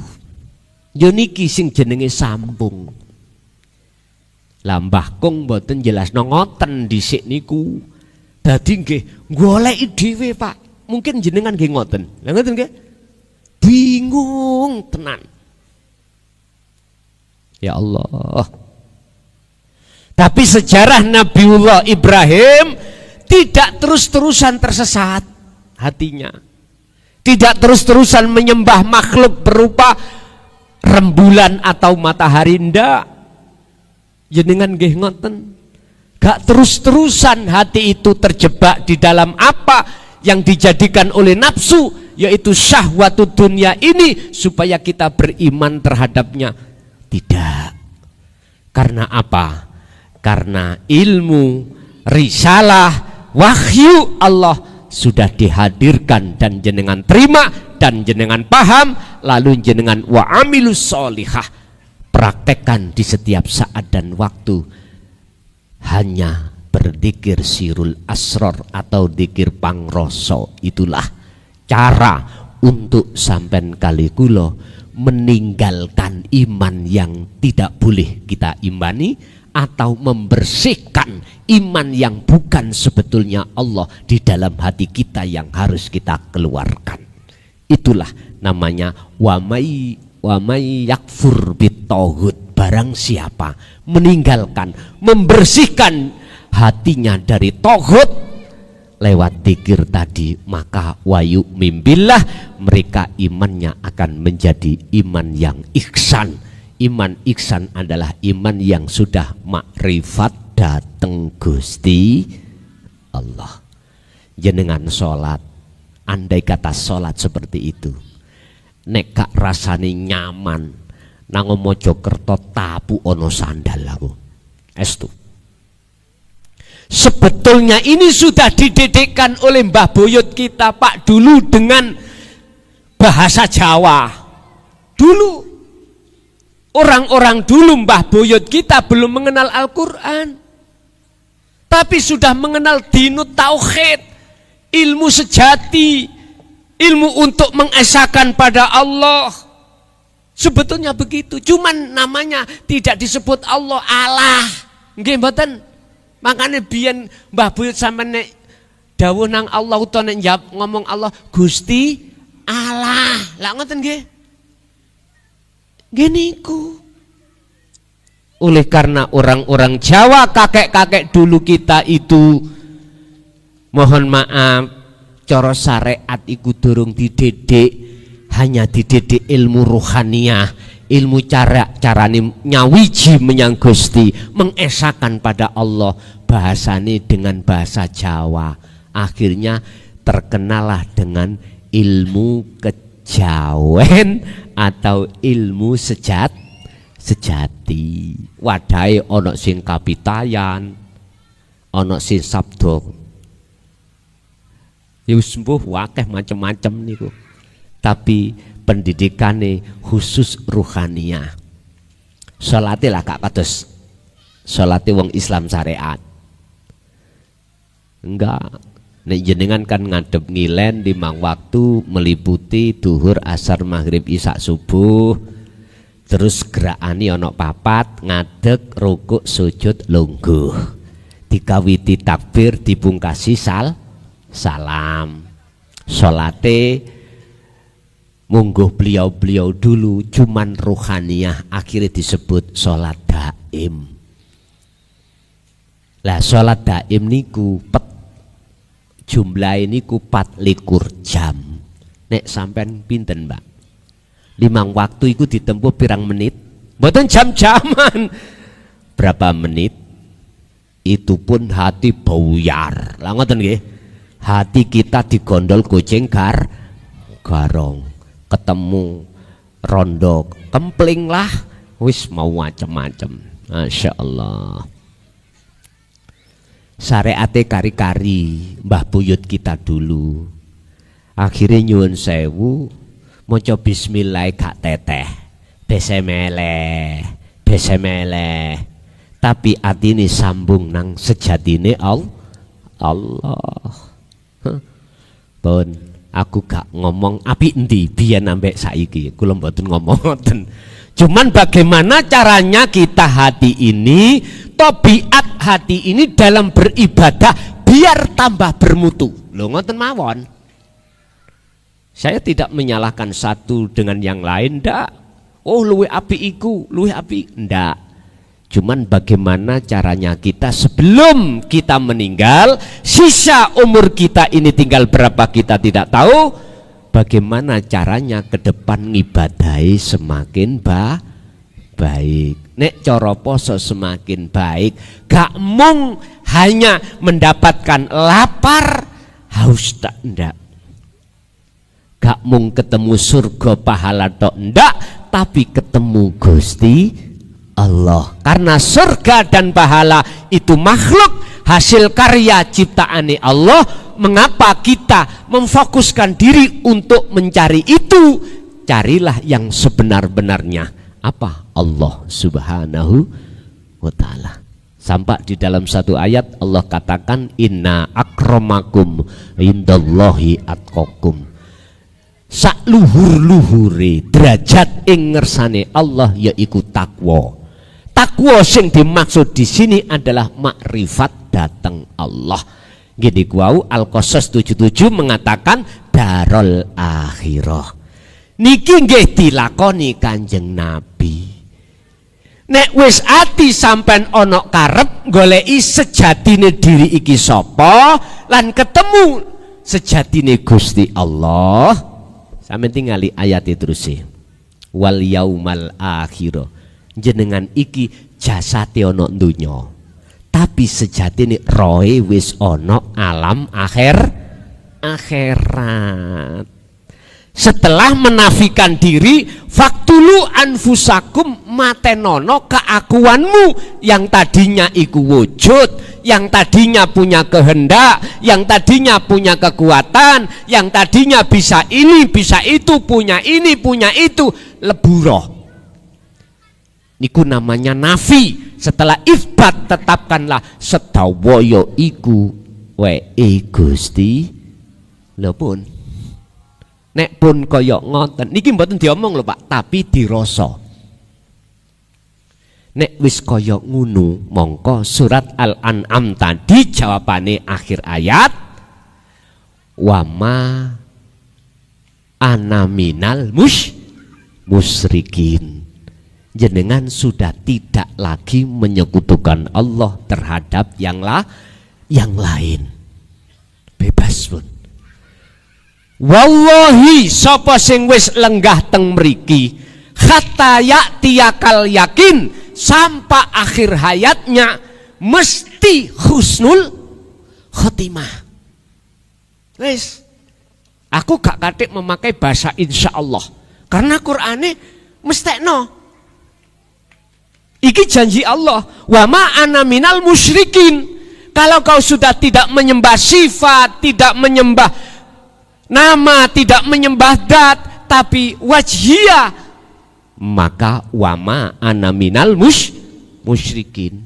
Yo niki sing jenenge sambung. Lah Mbah Kung mboten jelasno ngoten dhisik niku. Dadi nggih goleki dhewe, Pak. Mungkin jenengan nggih ngoten. Lah ngoten nggih. Bingung tenan. Ya Allah. Tapi sejarah Nabiullah Ibrahim tidak terus-terusan tersesat hatinya. Tidak terus-terusan menyembah makhluk berupa rembulan atau matahari, ndak. Jenengan nggih ngoten. Gak terus-terusan hati itu terjebak di dalam apa yang dijadikan oleh nafsu, yaitu syahwatu dunia ini supaya kita beriman terhadapnya. Tidak. Karena apa? Karena ilmu, risalah, wahyu Allah sudah dihadirkan dan jenengan terima dan jenengan paham, lalu jenengan wa amilus sholihah, praktekkan di setiap saat dan waktu. Hanya berzikir sirul asror atau zikir pangroso, itulah cara untuk sampean kali kula meninggalkan iman yang tidak boleh kita imani, atau membersihkan iman yang bukan sebetulnya Allah di dalam hati kita yang harus kita keluarkan. Itulah namanya wa may yakfur bitaghut. Barang siapa meninggalkan, membersihkan hatinya dari taghut lewat dzikir tadi, maka wayu mimbillah, mereka imannya akan menjadi iman yang ihsan. Iman ihsan adalah iman yang sudah makrifat dateng Gusti Allah. Jenengan sholat, andai kata sholat seperti itu, nek gak rasane nyaman nang Mojokerto tapu ono sandal aku estu. Sebetulnya ini sudah dididikkan oleh Mbah Boyot kita, Pak, dulu dengan bahasa Jawa. Dulu orang-orang dulu Mbah Boyot kita belum mengenal Al-Quran, tapi sudah mengenal dinut tauhid, ilmu sejati, ilmu untuk mengesahkan pada Allah. Sebetulnya begitu, cuman namanya tidak disebut Allah, Allah. Nggih mboten. Makanya biyen Mbah Boyot sampeyan nek dawuh nang Allah utawa nek ngomong Allah Gusti Allah. Lah ngoten nggih. Giniku. Oleh karena orang-orang Jawa, kakek-kakek dulu kita itu, mohon maaf, cara syariat iku durung dididik, hanya dididik ilmu ruhaniyah, ilmu carane nyawiji menyang Gusti, mengesahkan pada Allah, bahasane dengan bahasa Jawa. Akhirnya terkenalah dengan ilmu kejawen atau ilmu sejati. Wadai ono sing kapitayan, ono sing sabdo, ya sembuh wakeh macam-macam niku. Tapi pendidikane khusus ruhaniyah. Salate lah gak kados salate wong Islam syariat. Enggak. Nek jenengan kan ngadep ngilen 5 waktu meliputi duhur, asar, maghrib, isya, subuh. Terus gerakani ono papat, ngadeg, rukuk, sujud, lungguh. Dikawiti takbir, dipungkasi salam. Salate mungguh beliau-beliau dulu cuman ruhaniyah, akhirnya disebut sholat daim. Lah sholat daim niku jumlah niku 24 jam. Nek sampean pinten, Mbak? 5 waktu iku ditempuh pirang menit? Mboten jam-jaman. berapa menit itu pun hati buyar. Lah ngoten nggih. Hati kita digondol kucing garong. Ketemu rondo kempling lah wis mau macem-macem. Masya Allah. Syariate kari-kari Mbah Buyut kita dulu. Akhirnya nyuwun sewu maca bismillah gak teteh. Besemeleh. Tapi atine sambung nang sejatine Allah. Pun aku gak ngomong api endi biyen ambek saiki. Kula mboten ngomong ngoten. Cuman bagaimana caranya kita hati ini, tabiat hati ini dalam beribadah biar tambah bermutu. Lho ngoten mawon. Saya tidak menyalahkan satu dengan yang lain, ndak. Oh luwe api iku, luwe api, ndak. Cuman bagaimana caranya kita sebelum kita meninggal, sisa umur kita ini tinggal berapa kita tidak tahu. Bagaimana caranya ke depan ngibadahi semakin baik. Nek cara poso semakin baik, gak mung hanya mendapatkan lapar, haus tak ndak. Gak mung ketemu surga pahala tok ndak, tapi ketemu Gusti Allah. Karena surga dan pahala itu makhluk hasil karya ciptaane Allah. Mengapa kita memfokuskan diri untuk mencari itu? Carilah yang sebenar-benarnya. Apa? Allah Subhanahu wa ta'ala. Sampai di dalam satu ayat Allah katakan inna akramakum indallahi atqakum. Sak luhur-luhure derajat ing ngersane Allah yaiku takwa. Takwa sing dimaksud di sini adalah makrifat dateng Allah. Gini kuau Al-Qasas 77 mengatakan darul akhirah. Niki nggih dilakoni Kanjeng Nabi. Nek wis ati sampean ana karep goleki sejatine diri iki sapa lan ketemu sejatine Gusti Allah. Sampeyan tingali ayat terus e. Wal yaumal akhirah. Jenengan iki jasate ana donya. Tapi sejatine roe wis ono alam akhirat. Setelah menafikan diri, faktulu anfusakum matenono keakuanmu yang tadinya iku wujud, yang tadinya punya kehendak, yang tadinya punya kekuatan, yang tadinya bisa ini, bisa itu, punya ini, punya itu, leburoh. Niku namanya nafi. Setelah isbat tetapkanlah sedawaya iku wae Gusti. Lho pun nek pun kaya ngoten niki mboten diomong lho Pak, tapi dirasa. Nek wis kaya ngono mongko surat Al-An'am tadi jawabane akhir ayat wama ana minal musyrikin. Jenengan sudah tidak lagi menyekutukan Allah terhadap yang lain. Bebas pun. Wallahi sapa sing wis lenggah teng mriki hatta ya'tiyakal yakin sampai akhir hayatnya mesti husnul khotimah. Wis aku gak katik memakai bahasa insyaallah karena Qur'ane mestekno. Iki janji Allah, wa ma ana minal musyrikin. Kalau kau sudah tidak menyembah sifat, tidak menyembah nama, tidak menyembah dat, tapi wajhiyah, maka wa ma ana minal musyrikin.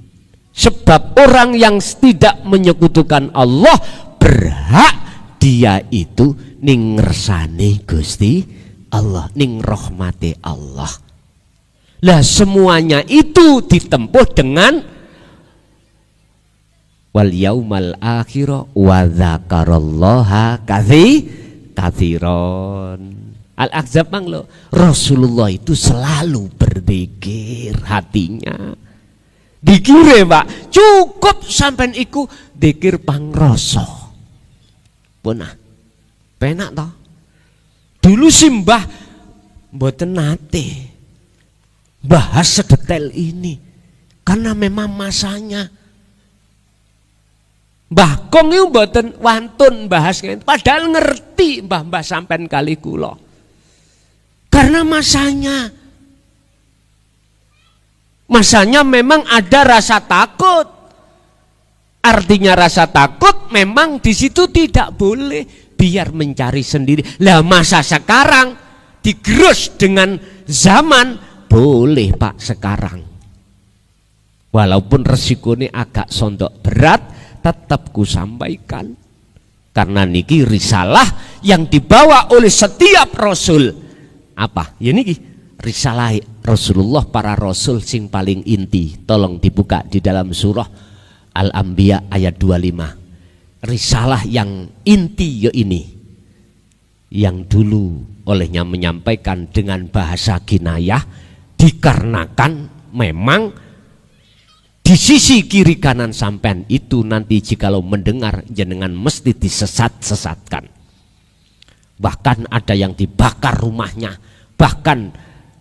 Sebab orang yang tidak menyekutukan Allah berhak dia itu ning ngersane Gusti Allah, ning rahmati Allah. Lah semuanya itu ditempuh dengan wal yaumal akhirah wa dzakarallaha katsiran. Al-Ahzab manglo Rasulullah itu selalu berzikir hatinya. Dikire Pak, cukup sampean iku zikir pangrasa. Punah. Penak toh? Dulu simbah mboten nate bahas sedetail ini karena memang masanya. Mbah Kong itu mboten wantun bahas ngene, padahal ngerti mbah-mbah sampean kali kula. Karena masanya. Masanya memang ada rasa takut. Artinya rasa takut memang di situ tidak boleh, biar mencari sendiri. Lah masa sekarang digerus dengan zaman, boleh Pak sekarang. Walaupun resikonya agak sondok berat, tetap ku sampaikan. Karena niki risalah yang dibawa oleh setiap rasul. Apa? Ya niki risalah Rasulullah, para rasul sing paling inti. Tolong dibuka di dalam surah Al-Anbiya ayat 25. Risalah yang inti ya ini, yang dulu olehnya menyampaikan dengan bahasa kinayah, dikarenakan memang di sisi kiri kanan sampean itu nanti jikalau mendengar jenengan mesti disesat-sesatkan. Bahkan ada yang dibakar rumahnya, bahkan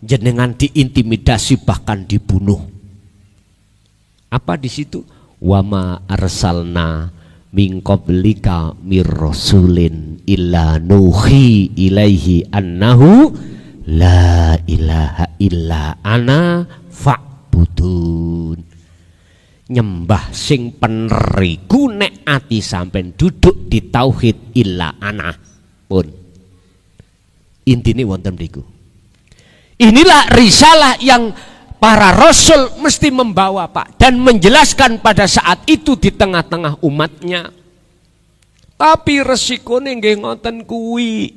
jenengan diintimidasi, bahkan dibunuh. Apa di situ? Wama arsalna min qablika mir rasulin illa nuhi ilaihi annahu la ilaha illa ana fa'budun. Nyembah sing peneriku nek ati sampean duduk di tauhid illa ana pun. Intine wonten mriku. Inilah risalah yang para rasul mesti membawa Pak, dan menjelaskan pada saat itu di tengah-tengah umatnya. Tapi resikonya nggih ngoten kuwi.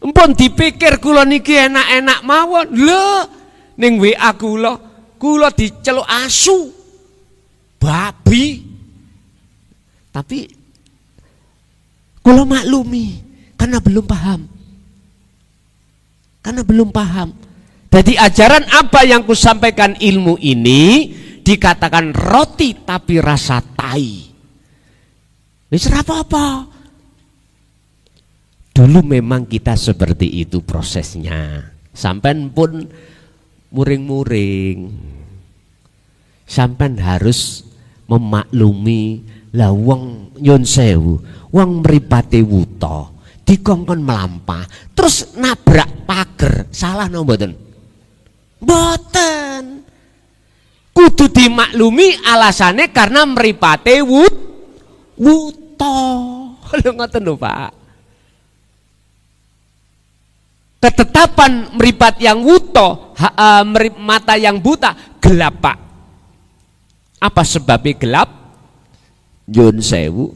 Empun dipikir kula niki enak-enak mawon. Lho ning WA kula diceluk asu, babi. Tapi kula maklumi karena belum paham. Jadi ajaran apa yang kusampaikan ilmu ini dikatakan roti tapi rasa tai. Wis apa-apa. Dulu memang kita seperti itu prosesnya. Sampean pun muring-muring. Sampean harus memaklumi lah wong nyun sewu, wong mripate wuta, dikongkon melampah, terus nabrak pager, salah no mboten? Boten. Kudu dimaklumi alasannya karena mripate wuta. Lho ngoten lho Pak. Ketetapan mripat yang wuta, mata yang buta gelap Pak. Apa sebabnya gelap? Nyun sewu.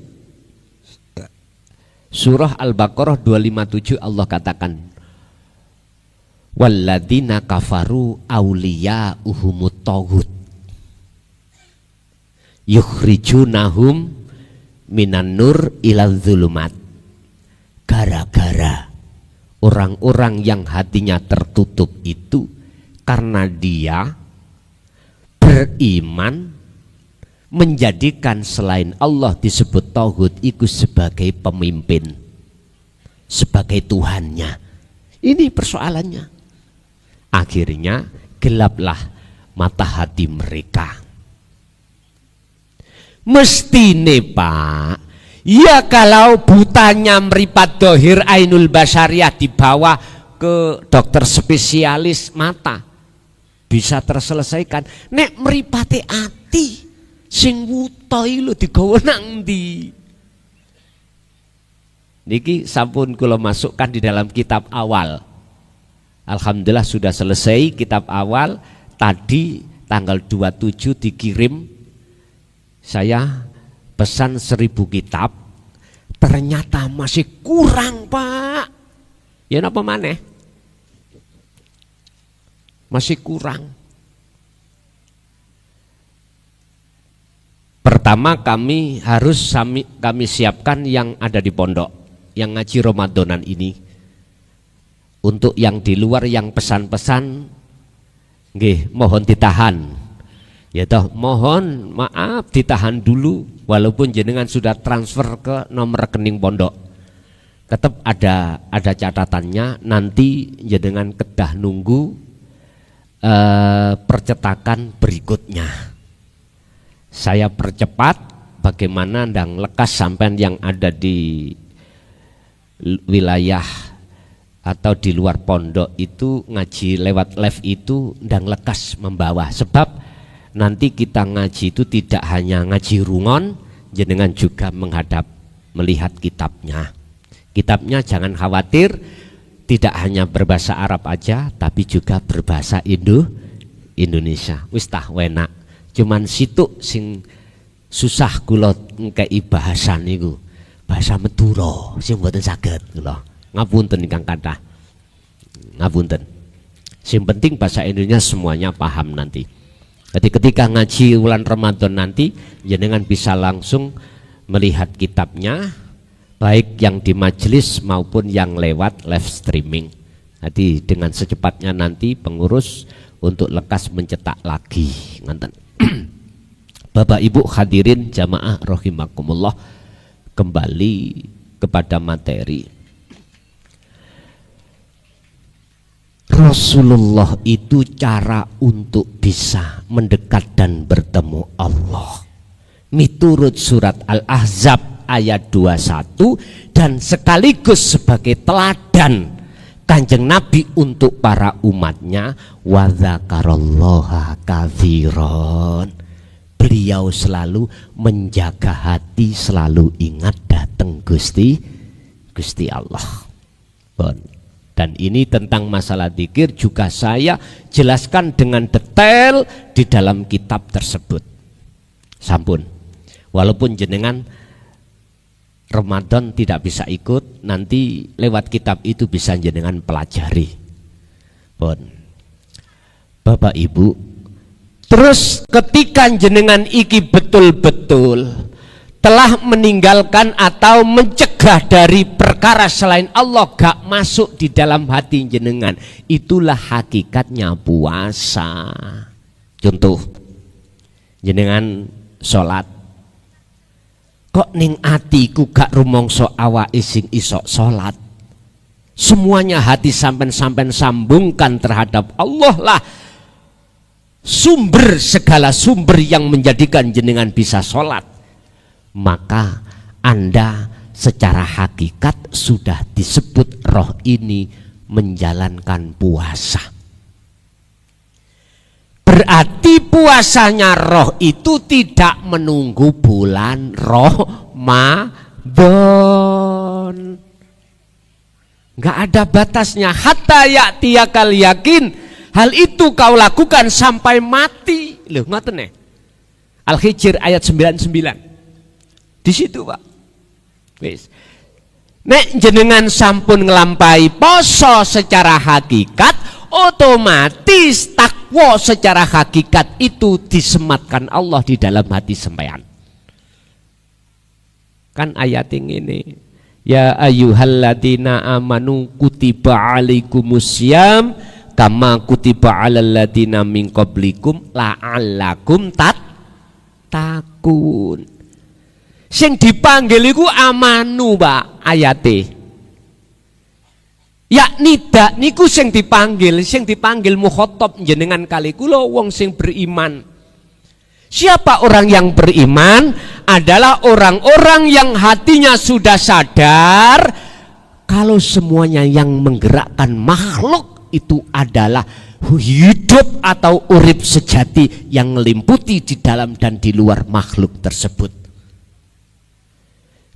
Surah Al-Baqarah 257 Allah katakan, walladzina kafaru awliya'uhumut taghut yukhrijunahum minan nur ilal zulumat. Gara-gara orang-orang yang hatinya tertutup itu karena dia beriman menjadikan selain Allah disebut taghut itu sebagai pemimpin, sebagai Tuhannya. Ini persoalannya. Akhirnya gelaplah mata hati mereka. Mestine Pak, ya kalau butanya meripat dohir ainul basyariah dibawa ke dokter spesialis mata bisa terselesaikan. Nek meripate ati sing wuta lho digawa nang ndi? Niki sampun kula masukkan di dalam kitab awal. Alhamdulillah sudah selesai kitab awal. Tadi tanggal 27 dikirim. Saya pesan 1000 kitab. Ternyata masih kurang Pak. Ya napa maneh? Masih kurang. Pertama kami harus kami siapkan yang ada di pondok, yang ngaji Ramadanan ini. Untuk yang di luar yang pesan-pesan, nggih mohon ditahan. Ya toh, mohon maaf ditahan dulu, walaupun jenengan sudah transfer ke nomor rekening pondok. Tetap ada catatannya, nanti jenengan kedah nunggu percetakan berikutnya. saya percepat bagaimana ndang lekas sampean yang ada di wilayah atau di luar pondok itu ngaji lewat live itu ndang lekas membawa, sebab nanti kita ngaji itu tidak hanya ngaji rungon, jenengan juga melihat kitabnya. Kitabnya jangan khawatir, tidak hanya berbahasa Arab aja, tapi juga berbahasa Indonesia. Wis tah wenak. Cuman situ sing susah kula ngkei bahasa niku. Bahasa Madura sing mboten saged kula. Ngapunten ingkang kathah. Ngapunten. Sing penting bahasa Indonesia semuanya paham nanti. Jadi ketika ngaji bulan Ramadan nanti jenengan bisa langsung melihat kitabnya, baik yang di majelis maupun yang lewat live streaming. Jadi dengan secepatnya nanti pengurus untuk lekas mencetak lagi. Bapak Ibu hadirin jamaah rahimakumullah, kembali kepada materi. Rasulullah itu cara untuk bisa mendekat dan bertemu Allah. Miturut surat Al-Ahzab ayat 21 dan sekaligus sebagai teladan Kanjeng Nabi untuk para umatnya, wa dzakarallaha katsiran. Beliau selalu menjaga hati, selalu ingat datang Gusti Allah. Dan ini tentang masalah dzikir juga saya jelaskan dengan detail di dalam kitab tersebut. Sampun, walaupun jenengan Ramadan tidak bisa ikut, nanti lewat kitab itu bisa jenengan pelajari. Bapak Ibu, terus ketika jenengan iki betul-betul telah meninggalkan atau mencegah dari perkara selain Allah gak masuk di dalam hati jenengan, itulah hakikatnya puasa. Contoh, jenengan sholat, kok ning atiku gak rumongso awake sing iso sholat. Semuanya hati sampen sambungkan terhadap Allah lah sumber, segala sumber yang menjadikan jenengan bisa sholat. Maka Anda secara hakikat sudah disebut roh ini menjalankan puasa. Berarti puasanya roh itu tidak menunggu bulan Ramadan. Nggak ada batasnya. Hatta ya'tiyakal yakin. Hal itu kau lakukan sampai mati. Loh, ngoten nih. Al-Hijr ayat 99. Di situ, Pak. Wis. Nek jenengan sampun ngelampai poso secara hakikat, otomatis takwa secara hakikat itu disematkan Allah di dalam hati sampean. Kan ayat ini, ya ayyuhalladzina amanu kutiba alaikumusiyam kama kutiba alal ladzina min qablikum la'allakum tattaqun. Sing dipanggil iku amanu, Pak, ayate. Yakni dak niku sing dipanggil mukhatab jenengan kali kula wong sing beriman. Siapa orang yang beriman? Adalah orang-orang yang hatinya sudah sadar kalau semuanya yang menggerakkan makhluk itu adalah hidup atau urip sejati yang melimputi di dalam dan di luar makhluk tersebut.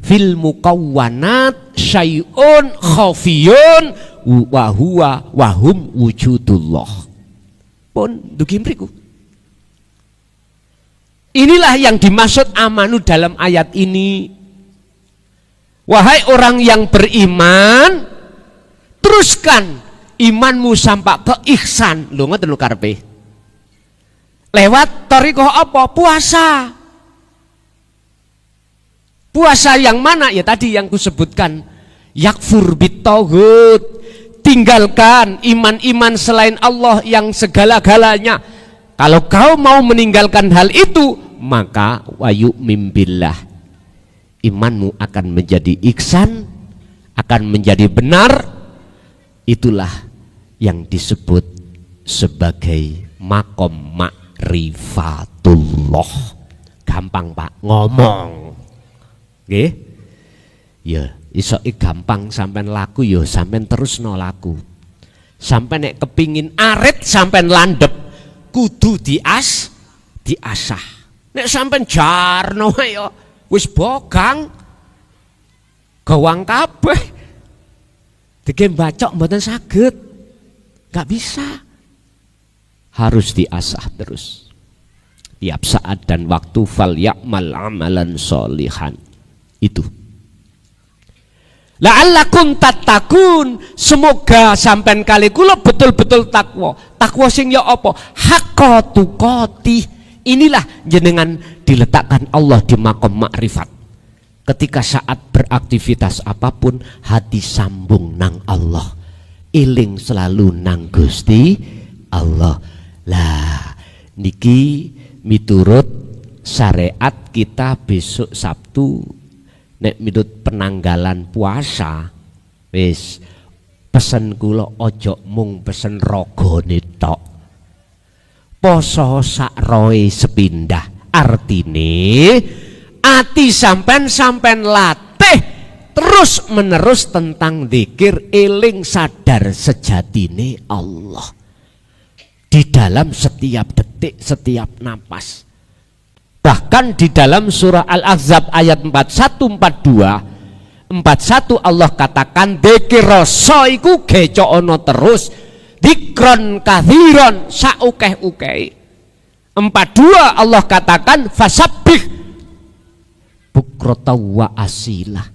Fil mukawwanat syai'un khafiyun wa huwa wa hum wujudullah. Pun dugi mriku. Inilah yang dimaksud amanu dalam ayat ini. Wahai orang yang beriman, teruskan imanmu sampai ke ihsan. Lho ngoten lho karepe. Lewat thariqah apa? Puasa. Puasa yang mana? Ya tadi yang kusebutkan, yakfur bitaghut, tinggalkan iman-iman selain Allah yang segala-galanya. Kalau kau mau meninggalkan hal itu, maka wayu'min billah, imanmu akan menjadi ihsan, akan menjadi benar. Itulah yang disebut sebagai makom ma'rifatullah. gampang Pak, ngomong. Nggih. Ya, isoke gampang sampean laku ya sampean terusno laku. Sampean nek kepingin arit sampean landep kudu diasah. Nek sampean jarno ya wis bogang gawang kabeh. Dike bacok mboten saged. Gak bisa. Harus diasah terus. Tiap saat dan waktu fal ya'mal amalan sholihan. Itu. La'allakum tattaqun, semoga sampean kali kula betul-betul takwa. Takwa sing ya apa? Haqqa tuqatih. Inilah jenengan diletakkan Allah di makom makrifat. Ketika saat beraktivitas apapun hati sambung nang Allah. Iling selalu nang Gusti Allah. Lah niki miturut syariat kita besok Sabtu nek minut penanggalan puasa wis pesen kula ojo mung pesen ragane tok, poso sak roe sepindah. Artine ati sampean latih terus menerus tentang zikir, eling sadar sejatine Allah di dalam setiap detik, setiap napas. Bahkan di dalam surah Al-Ahzab ayat 41-42 Allah katakan dzikir rasa iku gecokono terus dikron kathiron saukeh-ukeh. 42 Allah katakan fasabbih bukrata wa asilah.